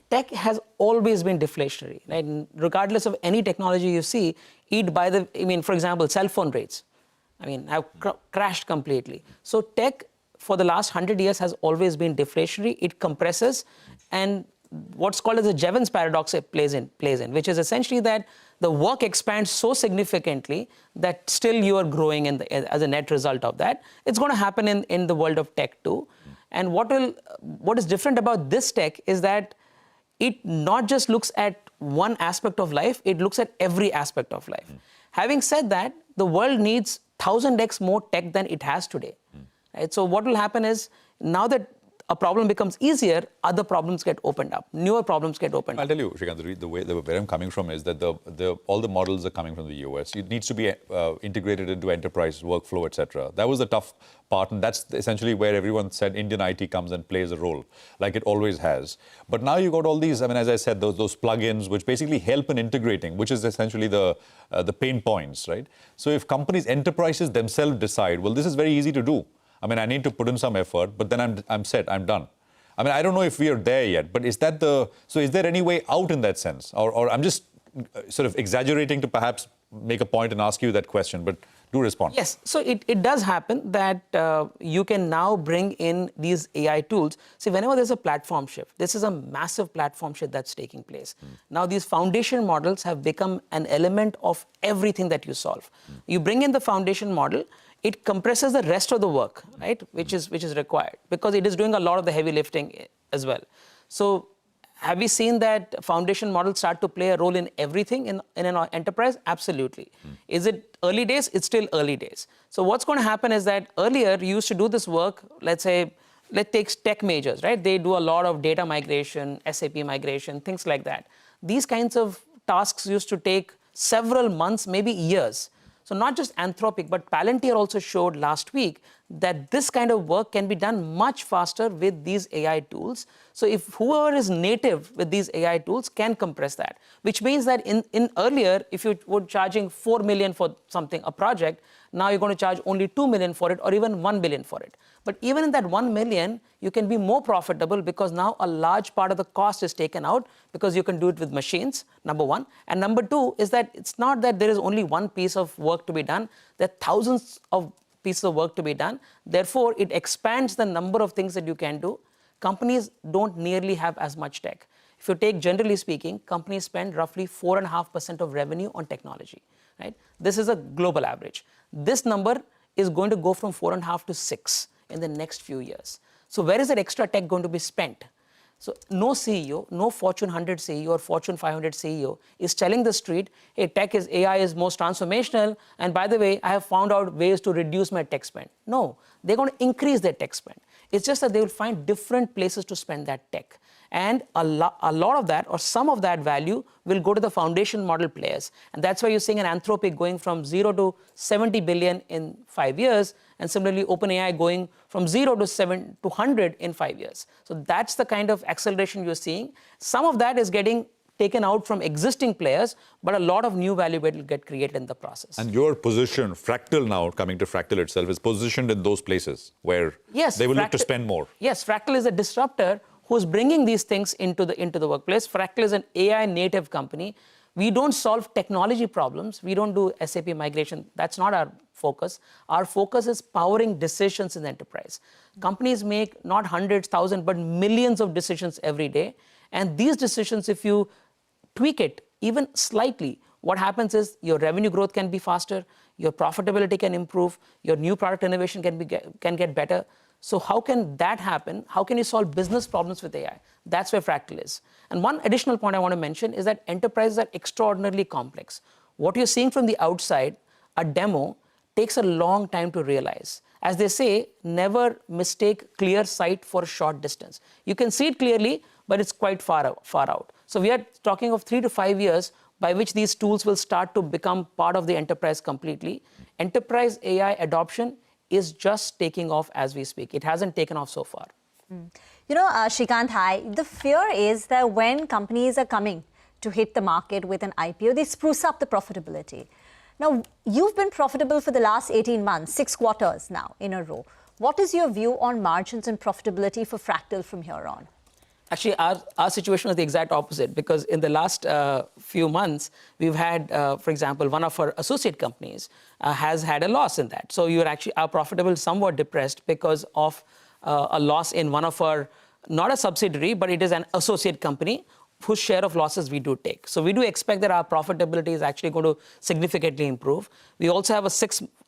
Tech has always been deflationary, right? Regardless of any technology you see, for example, cell phone rates, have crashed completely. So tech for the last 100 years has always been deflationary. It compresses, and what's called as the Jevons paradox plays in, which is essentially that the work expands so significantly that still you are growing as a net result of that. It's going to happen in the world of tech too. And what is different about this tech is that it not just looks at one aspect of life, it looks at every aspect of life. Having said that, the world needs 1000x more tech than it has today. Right? So what will happen is, now that a problem becomes easier, other problems get opened up, newer problems get opened up. I'll tell you, Shrikant, where I'm coming from is that all the models are coming from the US. It needs to be integrated into enterprise workflow, etc. That was the tough part, and that's essentially where everyone said Indian IT comes and plays a role, like it always has. But now you got all these, as I said, those plugins which basically help in integrating, which is essentially the pain points, right? So if enterprises themselves decide, well, this is very easy to do. I need to put in some effort, but then I'm set, I'm done. I don't know if we are there yet, but is there any way out in that sense? Or I'm just sort of exaggerating to perhaps make a point and ask you that question, but do respond. Yes, so it does happen that you can now bring in these AI tools. See, whenever there's a platform shift, this is a massive platform shift that's taking place. Now, these foundation models have become an element of everything that you solve. You bring in the foundation model, it compresses the rest of the work, right, which is required, because it is doing a lot of the heavy lifting as well. So have we seen that foundation models start to play a role in everything in an enterprise? Absolutely. Is it early days? It's still early days. So what's going to happen is that earlier you used to do this work, let's take tech majors, right? They do a lot of data migration, SAP migration, things like that. These kinds of tasks used to take several months, maybe years. So not just Anthropic, but Palantir also showed last week that this kind of work can be done much faster with these AI tools. So if whoever is native with these AI tools can compress that, which means that in earlier, if you were charging 4 million for a project, now you're going to charge only 2 million for it, or even 1 billion for it. But even in that 1 million, you can be more profitable, because now a large part of the cost is taken out, because you can do it with machines, number one. And number two is that it's not that there is only one piece of work to be done. There are thousands of pieces of work to be done. Therefore, it expands the number of things that you can do. Companies don't nearly have as much tech. If you take, generally speaking, companies spend roughly 4.5% of revenue on technology, right? This is a global average. This number is going to go from 4.5 to 6 in the next few years. So where is that extra tech going to be spent? So no CEO, no Fortune 100 CEO or Fortune 500 CEO is telling the street, hey, AI is most transformational, and by the way, I have found out ways to reduce my tech spend. No, they're going to increase their tech spend. It's just that they will find different places to spend that tech. And a lot of that, or some of that value, will go to the foundation model players. And that's why you're seeing an Anthropic going from 0 to 70 billion in 5 years, and similarly OpenAI going from 0 to 100 in 5 years. So that's the kind of acceleration you're seeing. Some of that is getting taken out from existing players, but a lot of new value will get created in the process. And your position, Fractal now, coming to Fractal itself, is positioned in those places where they will look to spend more. Yes, Fractal is a disruptor who's bringing these things into the workplace. Fractal is an AI native company. We don't solve technology problems. We don't do SAP migration. That's not our focus. Our focus is powering decisions in the enterprise. Companies make not hundreds, thousands, but millions of decisions every day. And these decisions, if you tweak it even slightly, what happens is your revenue growth can be faster, your profitability can improve, your new product innovation can get better. So how can that happen? How can you solve business problems with AI? That's where Fractal is. And one additional point I want to mention is that enterprises are extraordinarily complex. What you're seeing from the outside, a demo, takes a long time to realize. As they say, never mistake clear sight for short distance. You can see it clearly, but it's quite far out. So we are talking of 3 to 5 years by which these tools will start to become part of the enterprise completely. Enterprise AI adoption is just taking off as we speak. It hasn't taken off so far. You know, Shrikant, the fear is that when companies are coming to hit the market with an IPO, they spruce up the profitability. Now, you've been profitable for the last 18 months, 6 quarters now in a row. What is your view on margins and profitability for Fractal from here on? Actually, our situation was the exact opposite, because in the last few months, we've had, for example, one of our associate companies has had a loss in that. So our profitability is somewhat depressed because of a loss in one of our, not a subsidiary, but it is an associate company whose share of losses we do take. So we do expect that our profitability is actually going to significantly improve. We also have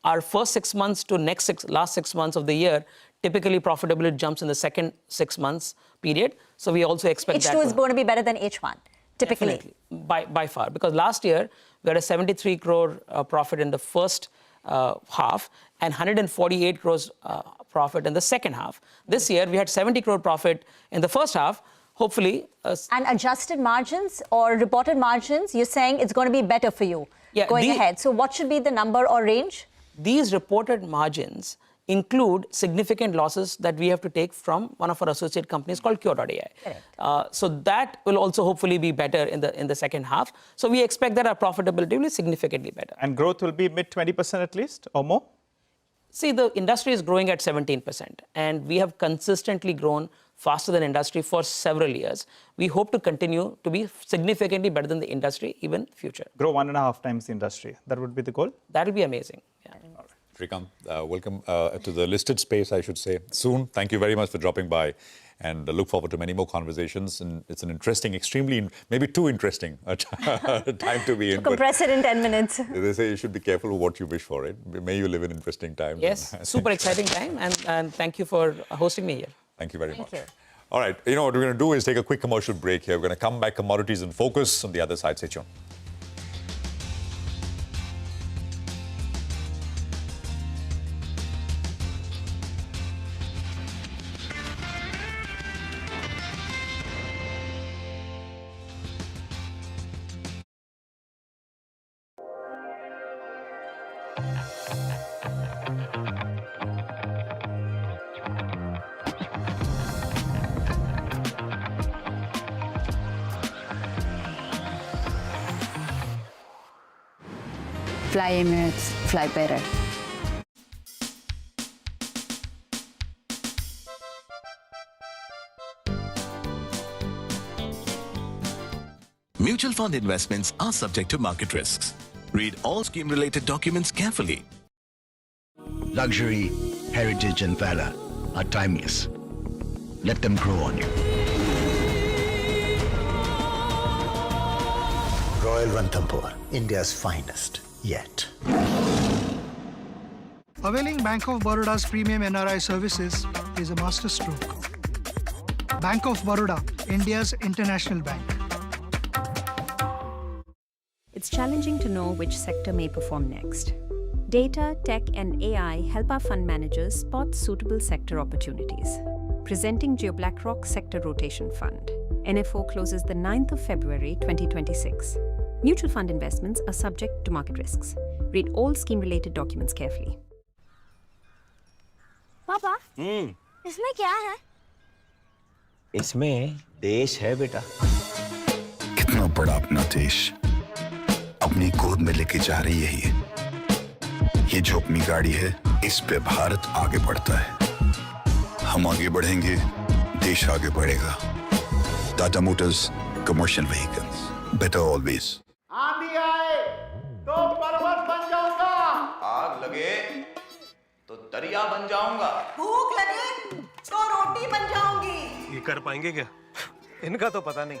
our first 6 months to last 6 months of the year, typically profitability jumps in the second 6 months period. So we also expect that. H2 is going to be better than H1, typically. Definitely, by far. Because last year, we had a 73 crore profit in the first half and 148 crores profit in the second half. This year, we had 70 crore profit in the first half. Hopefully. And adjusted margins or reported margins, you're saying it's going to be better for you going ahead. So what should be the number or range? These reported margins include significant losses that we have to take from one of our associate companies called Cure.ai. So that will also hopefully be better in the second half. So we expect that our profitability will be significantly better. And growth will be mid 20% at least or more? See, the industry is growing at 17%, and we have consistently grown faster than industry for several years. We hope to continue to be significantly better than the industry, even future. Grow 1.5 times the industry. That would be the goal? That will be amazing. Yeah. All right. Shrikant, welcome to the listed space, I should say, soon. Thank you very much for dropping by, and look forward to many more conversations. And it's an interesting, extremely, maybe too interesting time to be in. Compress it in 10 minutes. They say you should be careful what you wish for, it. May you live in interesting times. Yes, super exciting time, and thank you for hosting me here. Thank you very much. You. All right, you know what we're going to do is take a quick commercial break here. We're going to come back, commodities in focus on the other side. Stay tuned. Fly Emirates, fly better. Mutual fund investments are subject to market risks. Read all scheme-related documents carefully. Luxury, heritage and valor are timeless. Let them grow on you. Royal Ranthambore, India's finest yet. Availing Bank of Baroda's premium NRI services is a masterstroke. Bank of Baroda, India's international bank. It's challenging to know which sector may perform next. Data, tech, and AI help our fund managers spot suitable sector opportunities. Presenting Geo BlackRock Sector Rotation Fund. NFO closes the 9th of February 2026. Mutual fund investments are subject to market risks. Read all scheme-related documents carefully. पापा इसमें क्या है? इसमें देश है बेटा। कितना बड़ा अपना देश अपनी गोद में लेके जा रही है ये जो अपनी गाड़ी है इस पे भारत आगे बढ़ता है। हम आगे बढ़ेंगे, देश आगे बढ़ेगा। Tata Motors commercial vehicles, better always. आंधी आए तो पर्वत बन जाऊंगा, आग लगे तो दरिया बन जाऊंगा, भूख लगे तो रोटी बन जाऊंगी। ये कर पाएंगे क्या? इनका तो पता नहीं,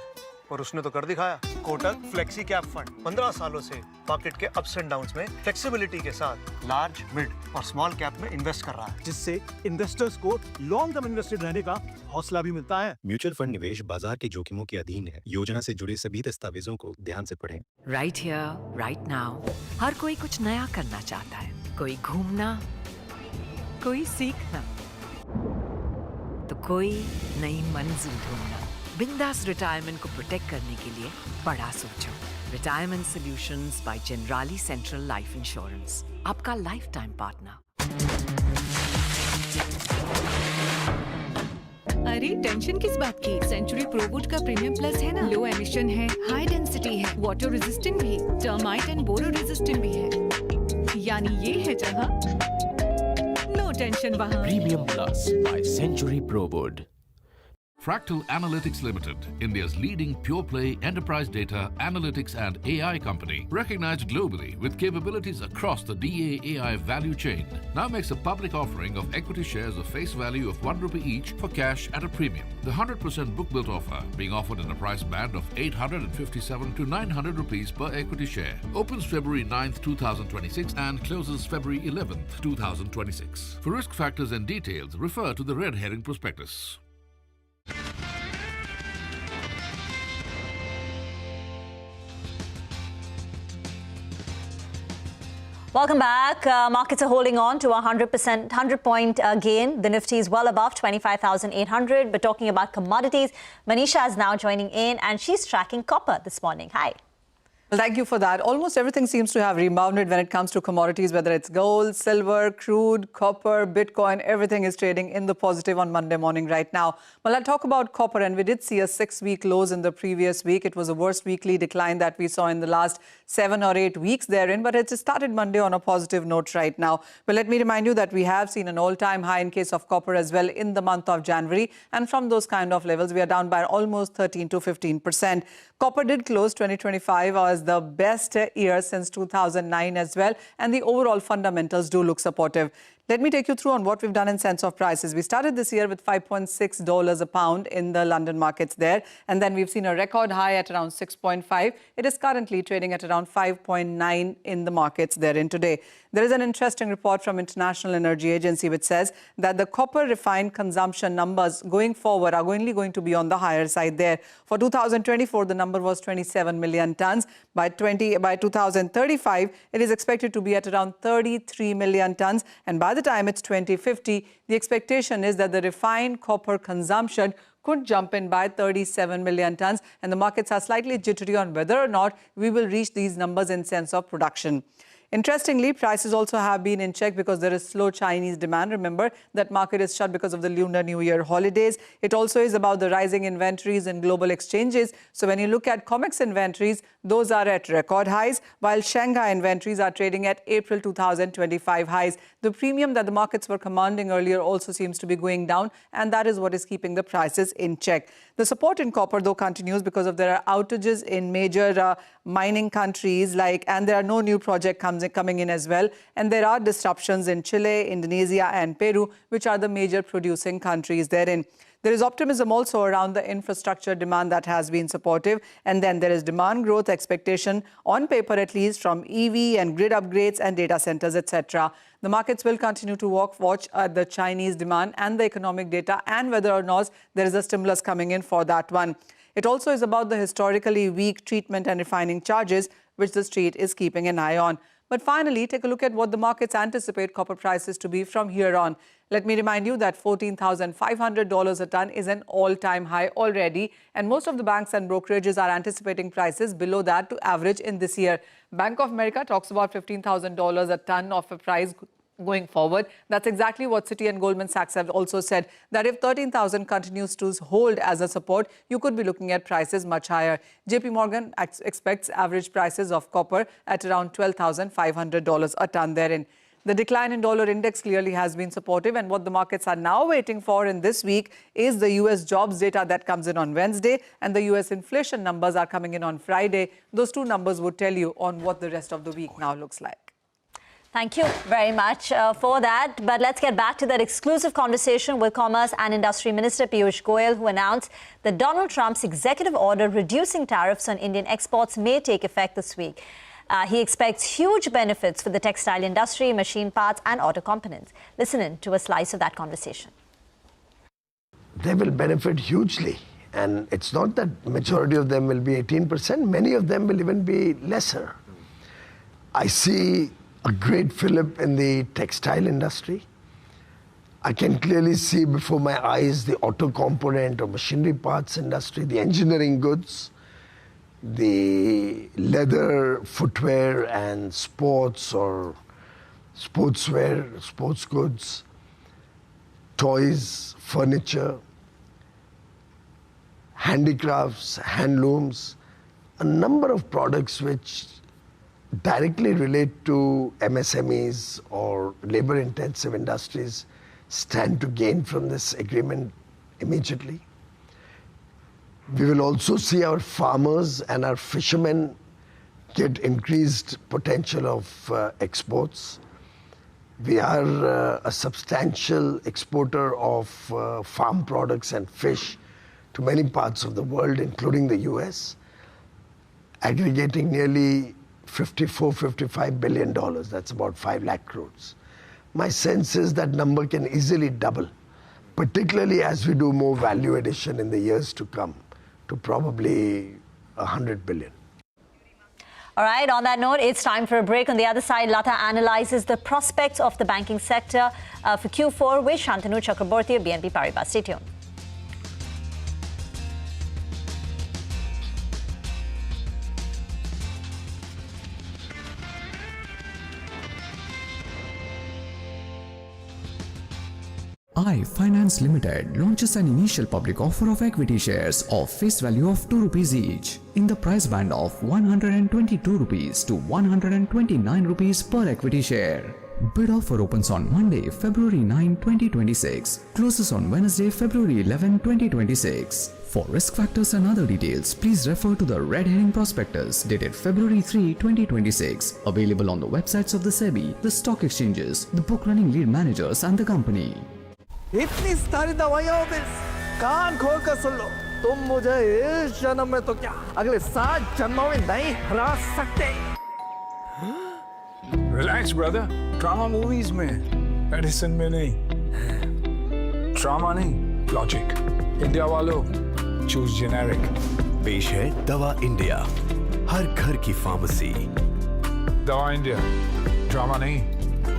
और उसने तो कर दिखाया। कोटक फ्लेक्सी कैप फंड 15 सालों से मार्केट के अप्स एंड डाउन्स में फ्लेक्सिबिलिटी के साथ लार्ज, मिड और स्मॉल कैप में इन्वेस्ट कर रहा है, जिससे इन्वेस्टर्स को लॉन्ग टर्म इन्वेस्टेड रहने का हौसला भी मिलता है। म्यूचुअल फंड निवेश बाजार के जोखिमों के अधीन है। योजना से जुड़े सभी दस्तावेजों को ध्यान से पढ़ें। Right here, right now. हर कोई कुछ नया करना चाहता है। कोई घूमना, कोई सीखना, तो कोई नई मंजिल ढूंढना। बिंदास रिटायरमेंट को प्रोटेक्ट करने के लिए बड़ा सोचो। Retirement solutions by Generali Central Life Insurance, आपका लाइफ टाइम पार्टनर। अरे टेंशन किस बात की? सेंचुरी प्रोबूट का प्रीमियम प्लस है ना, लो एमिशन है, हाई डेंसिटी है, वाटर रेजिस्टेंट भी, टर्माइट एंड बोरो रेजिस्टेंट भी है। यानी ये है जहां नो टेंशन वहां। प्रीमियम प्लस बाय सेंचुरी प्रोबूट। Fractal Analytics Limited, India's leading pure-play enterprise data, analytics and AI company, recognized globally with capabilities across the DA/AI value chain, now makes a public offering of equity shares of face value of ₹1 each for cash at a premium. The 100% book-built offer being offered in a price band of ₹857 to ₹900 per equity share. Opens February 9th, 2026 and closes February 11th, 2026. For risk factors and details, refer to the red herring prospectus. Welcome back. Markets are holding on to a 100% gain. The Nifty is well above 25,800. But talking about commodities, Manisha is now joining in and she's tracking copper this morning. Hi. Well, thank you for that. Almost everything seems to have rebounded when it comes to commodities, whether it's gold, silver, crude, copper, Bitcoin. Everything is trading in the positive on Monday morning right now. Well, I'll talk about copper, and we did see a 6-week lows in the previous week. It was the worst weekly decline that we saw in the last 7 or 8 weeks therein, but it's started Monday on a positive note right now. But let me remind you that we have seen an all-time high in case of copper as well in the month of January. And from those kind of levels, we are down by almost 13 to 15%. Copper did close 2025 as the best year since 2009 as well, and the overall fundamentals do look supportive. Let me take you through on what we've done in sense of prices. We started this year with $5.6 a pound in the London markets there, and then we've seen a record high at around 6.5. It is currently trading at around 5.9 in the markets therein today. There is an interesting report from International Energy Agency which says that the copper refined consumption numbers going forward are only going to be on the higher side there. For 2024, the number was 27 million tons. By 2035, it is expected to be at around 33 million tons, and by the time it's 2050, the expectation is that the refined copper consumption could jump in by 37 million tons, and the markets are slightly jittery on whether or not we will reach these numbers in sense of production. Interestingly, prices also have been in check because there is slow Chinese demand. Remember, that market is shut because of the Lunar New Year holidays. It also is about the rising inventories in global exchanges. So when you look at COMEX inventories, those are at record highs, while Shanghai inventories are trading at April 2025 highs. The premium that the markets were commanding earlier also seems to be going down, and that is what is keeping the prices in check. The support in copper, though, continues because of there are outages in major mining countries, and there are no new project coming in as well. And there are disruptions in Chile, Indonesia and Peru, which are the major producing countries therein. There is optimism also around the infrastructure demand that has been supportive. And then there is demand growth expectation, on paper at least, from EV and grid upgrades and data centers, etc. The markets will continue to watch the Chinese demand and the economic data and whether or not there is a stimulus coming in for that one. It also is about the historically weak treatment and refining charges, which the street is keeping an eye on. But finally, take a look at what the markets anticipate copper prices to be from here on. Let me remind you that $14,500 a ton is an all-time high already, and most of the banks and brokerages are anticipating prices below that to average in this year. Bank of America talks about $15,000 a ton of a price going forward. That's exactly what Citi and Goldman Sachs have also said, that if 13,000 continues to hold as a support, you could be looking at prices much higher. JP Morgan expects average prices of copper at around $12,500 a ton therein. The decline in dollar index clearly has been supportive, and what the markets are now waiting for in this week is the US jobs data that comes in on Wednesday, and the US inflation numbers are coming in on Friday. Those two numbers would tell you on what the rest of the week now looks like. Thank you very much for that. But let's get back to that exclusive conversation with Commerce and Industry Minister Piyush Goyal, who announced that Donald Trump's executive order reducing tariffs on Indian exports may take effect this week. He expects huge benefits for the textile industry, machine parts and auto components. Listen in to a slice of that conversation. They will benefit hugely. And it's not that majority of them will be 18%. Many of them will even be lesser. I see a great fillip in the textile industry. I can clearly see before my eyes the auto component or machinery parts industry, the engineering goods, the leather, footwear and sports or sportswear, sports goods, toys, furniture, handicrafts, handlooms, a number of products which directly relate to MSMEs or labor-intensive industries stand to gain from this agreement immediately. We will also see our farmers and our fishermen get increased potential of exports. We are a substantial exporter of farm products and fish to many parts of the world, including the US, aggregating nearly $55 billion. That's about 5 lakh crores. My sense is that number can easily double, particularly as we do more value addition in the years to come, to probably 100 billion. All right, on that note, it's time for a break. On the other side, Lata analyzes the prospects of the banking sector for Q4 with Shantanu Chakraborty of BNP Paribas. Stay tuned. iFinance Limited launches an initial public offer of equity shares of face value of 2 rupees each in the price band of 122 rupees to 129 rupees per equity share. Bid offer opens on Monday, February 9, 2026. Closes on Wednesday, February 11, 2026. For risk factors and other details, please refer to the red herring prospectus dated February 3, 2026. Available on the websites of the SEBI, the stock exchanges, the book running lead managers and the company. इतनी सारी दवाइयां में कान खोल कर सुन लो, तुम मुझे इस जन्म में तो क्या अगले 7 जन्मों में नहीं हरा सकते। रिलैक्स ब्रदर, ड्रामा मूवीज में, मेडिसिन में नहीं। ड्रामा नहीं, लॉजिक। इंडिया वालों, चूज जेनेरिक। पेश है दवा इंडिया, हर घर की फार्मेसी। दवा इंडिया, ड्रामा नहीं,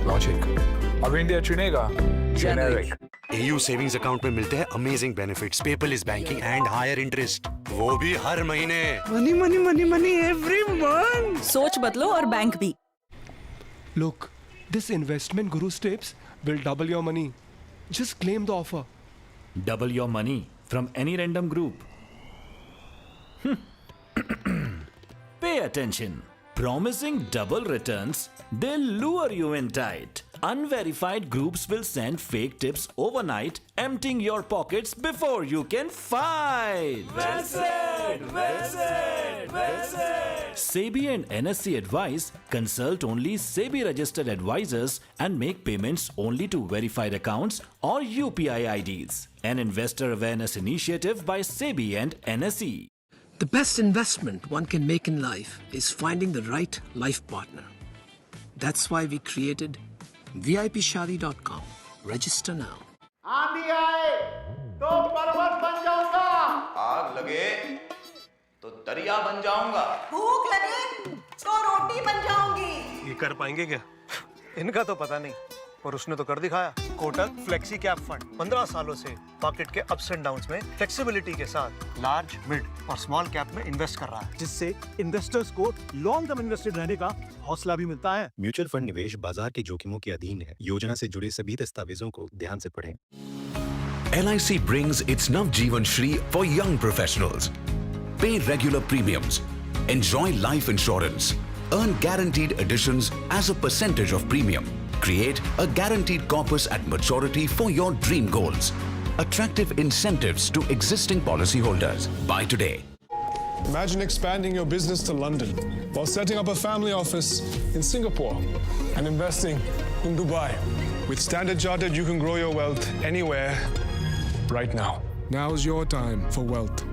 लॉजिक। अब इंडिया चुनेगा जेनेरिक। AU सेविंग्स अकाउंट में मिलते हैं amazing benefits, paperless banking and higher interest, वो भी हर महीने। Money money money money every month. सोच बदलो और बैंक भी। Look, this investment guru's tips will double your money. Just claim the offer. Double your money from any random group. Pay attention. Promising double returns, they'll lure you in tight. Unverified groups will send fake tips overnight, emptying your pockets before you can fight. Well said, well said, well said. SEBI and NSE advise consult only SEBI registered advisors and make payments only to verified accounts or UPI IDs. An investor awareness initiative by SEBI and NSE. The best investment one can make in life is finding the right life partner. That's why we created VIPshadi.com. Register now. आंधी आए तो पर्वत बन जाऊंगा, आग लगे तो दरिया बन जाऊंगा, भूख लगे तो रोटी बन जाऊंगी। ये कर पाएंगे क्या? इनका तो पता नहीं, और उसने तो कर दिखाया। कोटक फ्लेक्सी कैप फंड 15 सालों से मार्केट के अप्स एंड डाउन्स में फ्लेक्सिबिलिटी के साथ लार्ज, मिड और स्मॉल कैप में इन्वेस्ट कर रहा है, जिससे इन्वेस्टर्स को लॉन्ग टर्म इन्वेस्टेड रहने का हौसला भी मिलता है। म्यूचुअल फंड निवेश बाजार के जोखिमों के अधीन है। योजना से जुड़े सभी दस्तावेजों को ध्यान से पढ़ें। LIC brings its Navjeevan Shree for young professionals. Pay regular premiums. Enjoy life insurance. Earn guaranteed additions as a percentage of premium. Create a guaranteed corpus at maturity for your dream goals. Attractive incentives to existing policyholders. Buy today. Imagine expanding your business to London while setting up a family office in Singapore and investing in Dubai. With Standard Chartered, you can grow your wealth anywhere, right now. Now's your time for wealth.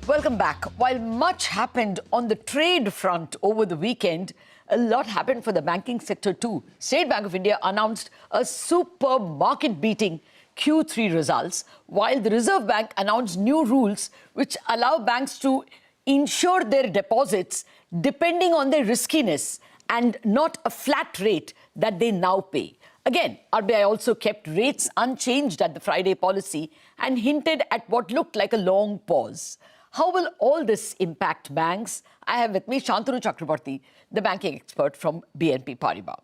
Welcome back. While much happened on the trade front over the weekend, a lot happened for the banking sector too. State Bank of India announced a superb market-beating Q3 results, while the Reserve Bank announced new rules which allow banks to insure their deposits depending on their riskiness and not a flat rate that they now pay. Again, RBI also kept rates unchanged at the Friday policy and hinted at what looked like a long pause. How will all this impact banks? I have with me Shantanu Chakraborty, the banking expert from BNP Paribas.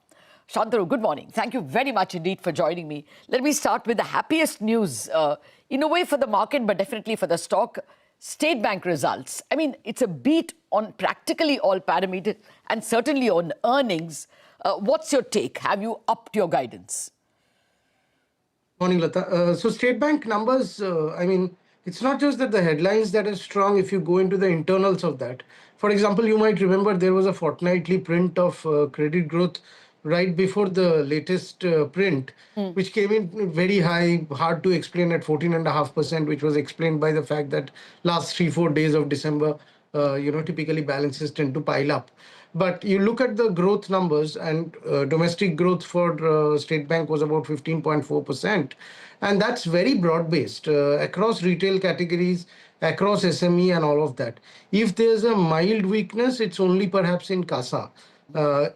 Shantanu, good morning. Thank you very much indeed for joining me. Let me start with the happiest news, in a way for the market, but definitely for the stock. State Bank results. I mean, it's a beat on practically all parameters and certainly on earnings. What's your take? Have you upped your guidance? Morning, Lata. So State Bank numbers, I mean, it's not just that the headlines that are strong if you go into the internals of that. For example, you might remember there was a fortnightly print of credit growth right before the latest print, which came in very high, hard to explain at 14.5%, which was explained by the fact that last 3-4 days of December, typically balances tend to pile up. But you look at the growth numbers, and domestic growth for State Bank was about 15.4%. And that's very broad-based across retail categories, across SME and all of that. If there's a mild weakness, it's only perhaps in CASA.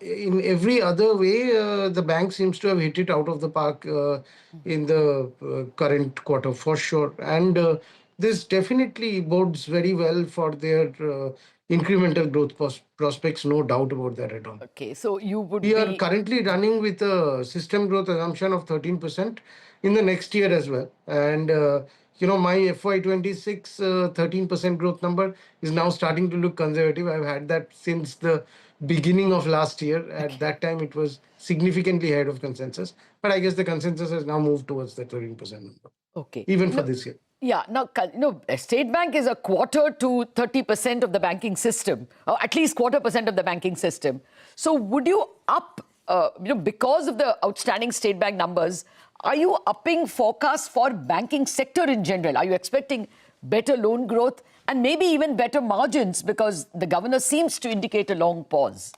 In every other way, the bank seems to have hit it out of the park in the current quarter, for sure. And this definitely bodes very well for their incremental growth prospects, no doubt about that at all. Okay, so we are currently running with a system growth assumption of 13% in the next year as well. And, my FY26 13% growth number is now starting to look conservative. I've had that since the beginning of last year. At that time, it was significantly ahead of consensus. But I guess the consensus has now moved towards the 13% number. Okay. Even for this year. Yeah, now, State Bank is a quarter to 30% of the banking system, or at least 25% of the banking system. So would you up, because of the outstanding State Bank numbers, are you upping forecasts for banking sector in general? Are you expecting better loan growth and maybe even better margins because the governor seems to indicate a long pause?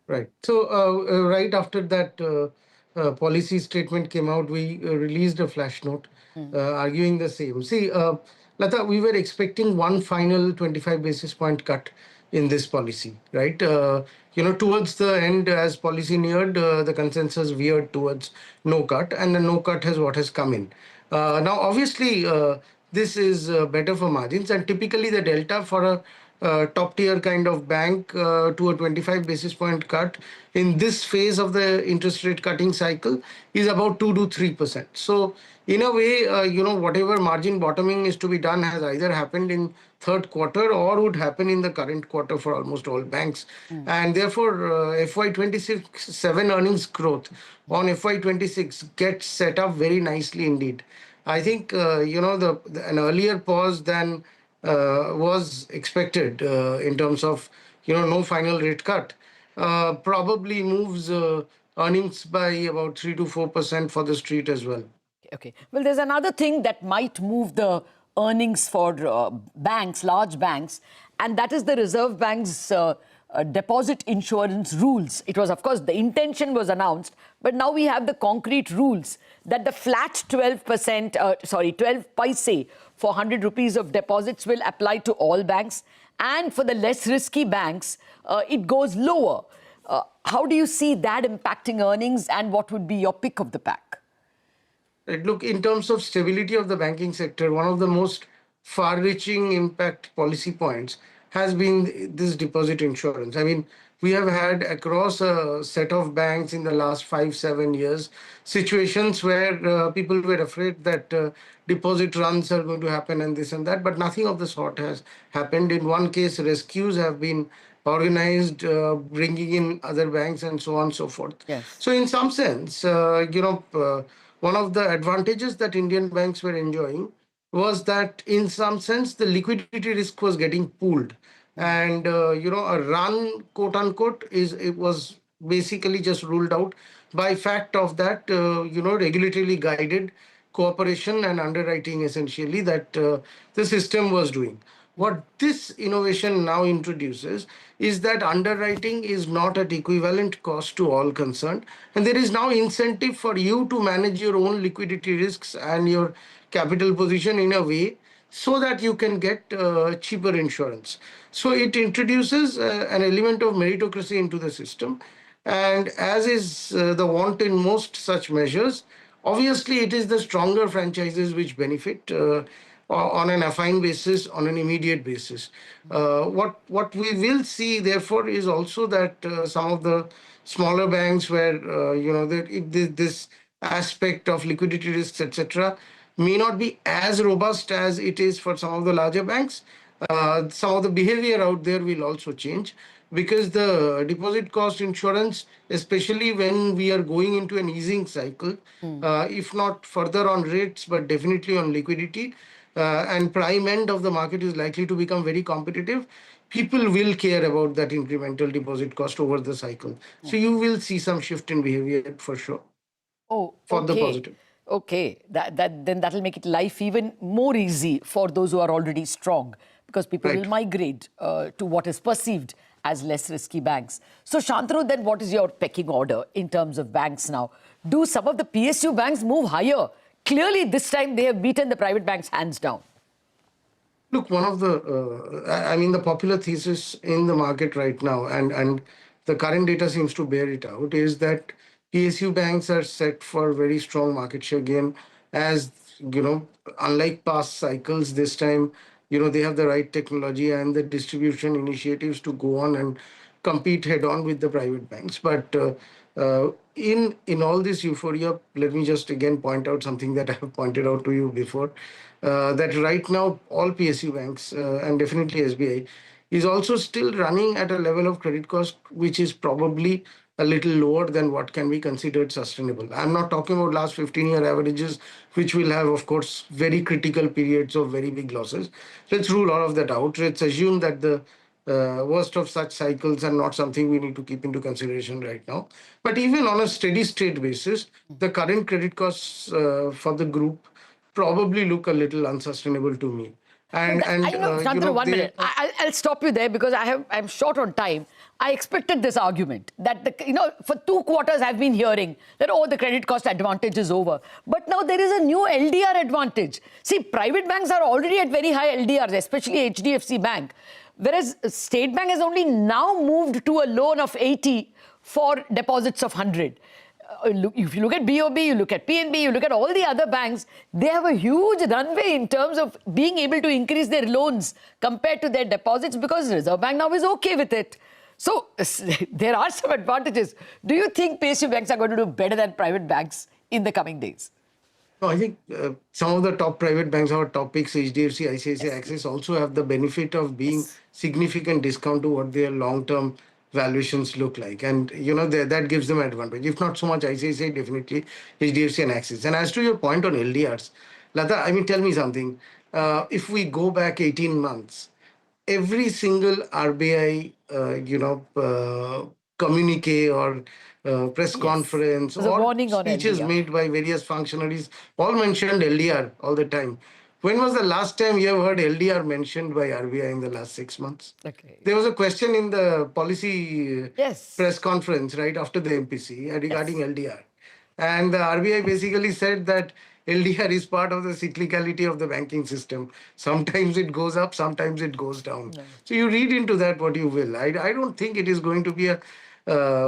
Right. So right after that policy statement came out, we released a flash note arguing the same. See, Lata, we were expecting one final 25 basis point cut in this policy, right? Towards the end, as policy neared, the consensus veered towards no cut, and the no cut is what has come in. Now, obviously, this is better for margins, and typically the delta for a top tier kind of bank to a 25 basis point cut in this phase of the interest rate cutting cycle is about 2 to 3%. So in a way, whatever margin bottoming is to be done has either happened in third quarter or would happen in the current quarter for almost all banks. And therefore, FY26-7 earnings growth on FY26 gets set up very nicely indeed. I think, an earlier pause than was expected in terms of, no final rate cut, probably moves earnings by about 3 to 4% for the street as well. Okay. Well, there's another thing that might move the earnings for banks, large banks, and that is the Reserve Bank's deposit insurance rules. It was, of course, the intention was announced, but now we have the concrete rules that the flat 12 paise for 100 rupees of deposits will apply to all banks, and for the less risky banks, it goes lower. How do you see that impacting earnings, and what would be your pick of the pack? Look, in terms of stability of the banking sector, one of the most far-reaching impact policy points has been this deposit insurance. I mean, we have had across a set of banks in the last 5-7 years situations where people were afraid that deposit runs are going to happen and this and that, but nothing of the sort has happened. In one case, rescues have been organized, bringing in other banks and so on and so forth. Yes. So in some sense, one of the advantages that Indian banks were enjoying was that in some sense the liquidity risk was getting pooled, and a run, quote unquote, it was basically just ruled out by fact of that regulatorily guided cooperation and underwriting essentially that the system was doing. What this innovation now introduces is that underwriting is not at equivalent cost to all concerned, and there is now incentive for you to manage your own liquidity risks and your capital position in a way so that you can get cheaper insurance. So it introduces an element of meritocracy into the system, and as is the want in most such measures, obviously it is the stronger franchises which benefit on an affine basis, on an immediate basis. What we will see, therefore, is also that some of the smaller banks where, this aspect of liquidity risks, etc., may not be as robust as it is for some of the larger banks. Some of the behavior out there will also change because the deposit cost insurance, especially when we are going into an easing cycle, if not further on rates, but definitely on liquidity, and prime end of the market is likely to become very competitive, people will care about that incremental deposit cost over the cycle. So you will see some shift in behavior for sure. Oh, for the positive. Okay, then that'll make it life even more easy for those who are already strong, because people will migrate to what is perceived as less risky banks. So Shantanu, then what is your pecking order in terms of banks now? Do some of the PSU banks move higher? Clearly, this time they have beaten the private banks hands down. Look, one of the, the popular thesis in the market right now, and the current data seems to bear it out, is that PSU banks are set for very strong market share gain as, unlike past cycles, this time, they have the right technology and the distribution initiatives to go on and compete head on with the private banks. But in all this euphoria, let me just again point out something that I have pointed out to you before, that right now all PSU banks and definitely SBI is also still running at a level of credit cost which is probably a little lower than what can be considered sustainable. I'm not talking about last 15-year averages, which will have, of course, very critical periods of very big losses. Let's rule all of that out. Let's assume that the worst of such cycles are not something we need to keep into consideration right now. But even on a steady state basis, the current credit costs for the group probably look a little unsustainable to me. Shantanu, 1 minute. I'll stop you there because I'm short on time. I expected this argument that, for 2 quarters I've been hearing that, the credit cost advantage is over. But now there is a new LDR advantage. See, private banks are already at very high LDRs, especially HDFC Bank, whereas State Bank has only now moved to a loan of 80 for deposits of 100. if you look at BOB, you look at PNB, you look at all the other banks, they have a huge runway in terms of being able to increase their loans compared to their deposits because Reserve Bank now is okay with it. So there are some advantages. Do you think PSU banks are going to do better than private banks in the coming days? No, I think some of the top private banks, our top picks, HDFC, ICICI, Axis, also have the benefit of being significant discount to what their long-term valuations look like. And, that gives them advantage. If not so much ICICI, definitely HDFC and Axis. And as to your point on LDRs, Lata, I mean, tell me something. If we go back 18 months, every single RBI, communique or press conference or speeches made by various functionaries all mentioned LDR all the time. When was the last time you have heard LDR mentioned by RBI in the last 6 months? Okay. There was a question in the policy press conference right after the MPC regarding LDR. And the RBI basically said that LDR is part of the cyclicality of the banking system. Sometimes it goes up, sometimes it goes down. So you read into that what you will. I don't think it is going to be a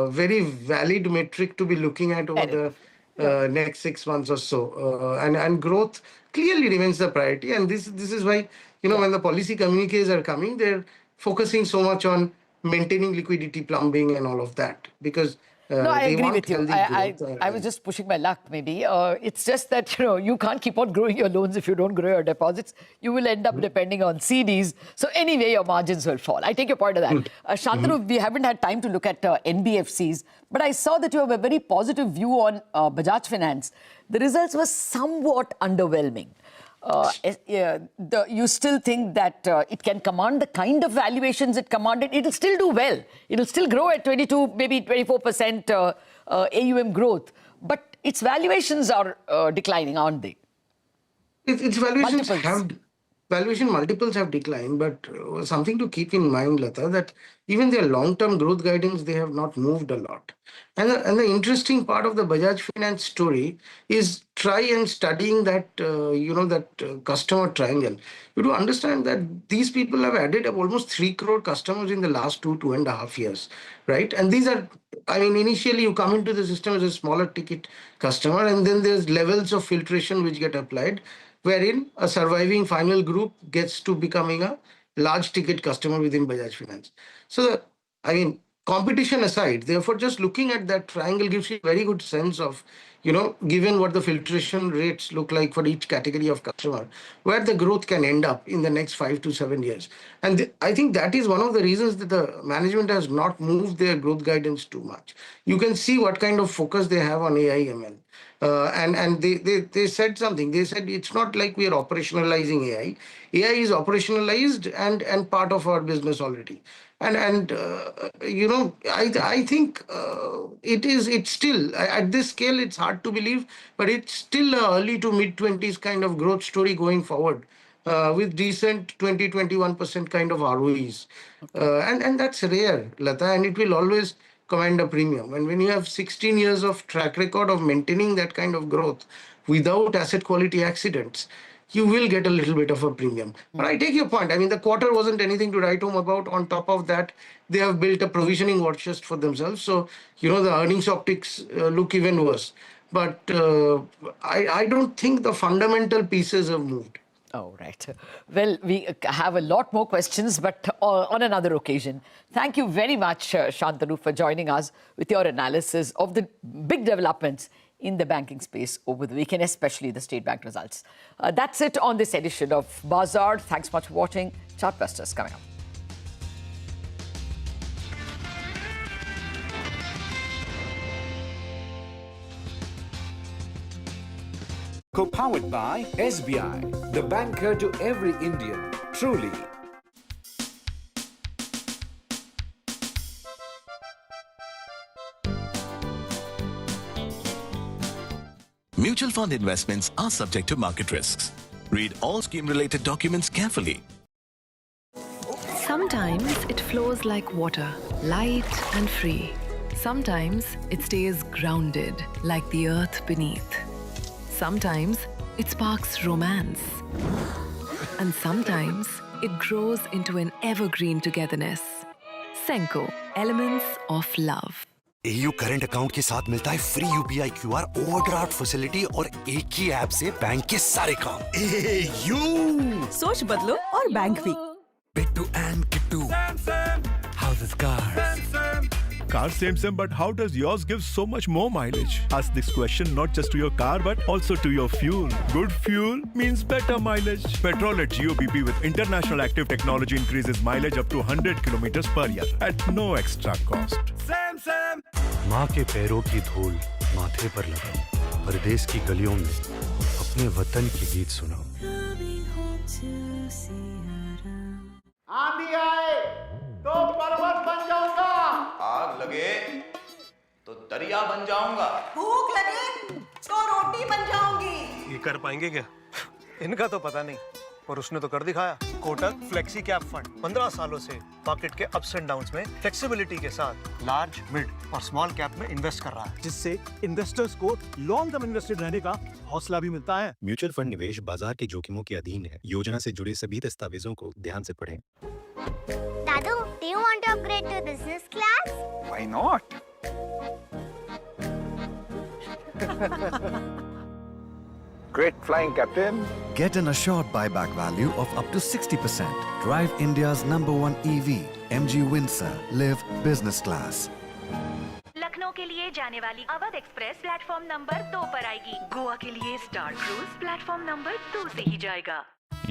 very valid metric to be looking at over the next 6 months or so. And growth clearly remains the priority. And this is why, when the policy communiques are coming, they're focusing so much on maintaining liquidity plumbing and all of that. Because no, I agree with you. I was just pushing my luck, maybe. It's just that, you can't keep on growing your loans if you don't grow your deposits. You will end up depending on CDs. So anyway, your margins will fall. I take your point of that. Shantanu, we haven't had time to look at NBFCs, but I saw that you have a very positive view on Bajaj Finance. The results were somewhat underwhelming. You still think that it can command the kind of valuations it commanded? It'll still do well. It'll still grow at 22, maybe 24% AUM growth. But its valuations are declining, aren't they? Its valuation multiples have declined, but something to keep in mind, Lata, that even their long-term growth guidance, they have not moved a lot. And the interesting part of the Bajaj Finance story is try and studying that, customer triangle. You do understand that these people have added up almost 3 crore customers in the last 2.5 years, right? And these are, initially you come into the system as a smaller ticket customer, and then there's levels of filtration which get applied, wherein a surviving final group gets to becoming a large ticket customer within Bajaj Finance. So, competition aside, therefore, just looking at that triangle gives you a very good sense of, given what the filtration rates look like for each category of customer, where the growth can end up in the next 5 to 7 years. And I think that is one of the reasons that the management has not moved their growth guidance too much. You can see what kind of focus they have on AI ML. And they said something. They said it's not like we are operationalizing AI. AI is operationalized and part of our business already. And I think it's still, at this scale, it's hard to believe, but it's still an early to mid-20s kind of growth story going forward with decent 20-21% kind of ROEs. And that's rare, Lata, and it will always command a premium. And when you have 16 years of track record of maintaining that kind of growth without asset quality accidents, you will get a little bit of a premium. But I take your point. The quarter wasn't anything to write home about. On top of that, they have built a provisioning war chest for themselves. So, the earnings optics look even worse. But I don't think the fundamental pieces have moved. Oh, right. Well, we have a lot more questions, but on another occasion. Thank you very much, Shantanu, for joining us with your analysis of the big developments in the banking space over the weekend, especially the State Bank results. That's it on this edition of Bazaar. Thanks much for watching. Chartbusters coming up. Co-powered by SBI, the banker to every Indian, truly. Mutual fund investments are subject to market risks. Read all scheme-related documents carefully. Sometimes it flows like water, light and free. Sometimes it stays grounded like the earth beneath. Sometimes it sparks romance. And sometimes it grows into an evergreen togetherness. Senco, Elements of Love. AU current account के साथ मिलता है free UPI QR overdraft facility और एक ही app से bank के सारे काम। AU सोच बदलो और बैंक भी। Bittu and Kittu. Houses cars. Car same, but how does yours give so much more mileage? Ask this question not just to your car but also to your fuel. Good fuel means better mileage. Petrol at GOBP with international active technology increases mileage up to 100 kilometers per year at no extra cost. Same. माँ के पैरों की धूल माथे पर लगाओ, परदेश की गलियों में अपने वतन के गीत सुनाओ। आंधी आए तो पर्वत बन जाऊंगा, आग लगे तो दरिया बन जाऊंगा, भूख लगे तो रोटी बन जाऊंगी। ये कर पाएंगे क्या? इनका तो पता नहीं, और उसने तो कर दिखाया। कोटक फ्लेक्सी कैप फंड 15 सालों से मार्केट के अप्स एंड डाउन्स में फ्लेक्सिबिलिटी के साथ लार्ज, मिड और स्मॉल कैप में इन्वेस्ट कर रहा है, जिससे इन्वेस्टर्स को लॉन्ग टर्म इन्वेस्टेड रहने का हौसला भी मिलता है। म्यूचुअल फंड निवेश बाजार के जोखिमों के अधीन है। योजना से जुड़े सभी दस्तावेजों को ध्यान से पढ़ें। Dadu, do you want to upgrade to business class? Why not? Great flying, Captain. Get an assured buyback value of up to 60%. Drive India's #1 EV, MG Windsor. Live business class. Lucknow के लिए जाने वाली अवध एक्सप्रेस प्लेटफॉर्म नंबर 2 पर आएगी। गोवा के लिए star cruise platform number 2 से ही जाएगा।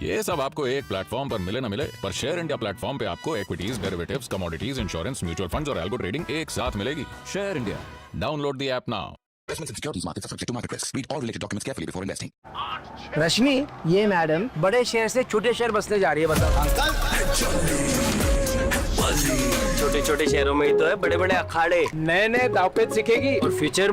ये सब आपको एक प्लेटफॉर्म पर मिले न मिले, पर शेयर इंडिया प्लेटफॉर्म पे आपको equities, derivatives, commodities, insurance, mutual funds और एल्गो ट्रेडिंग एक साथ मिलेगी। Share India, download the app now. Investments in securities markets are subject to market risks. Read all related documents carefully before investing. रश्मि, ये madam बड़े शहर से छोटे शहर बसने जा रही है, बताओ। छोटे छोटे शहरों में ही तो है बड़े बड़े अखाड़े। नए नए दावपेच सीखेगी और फ्यूचर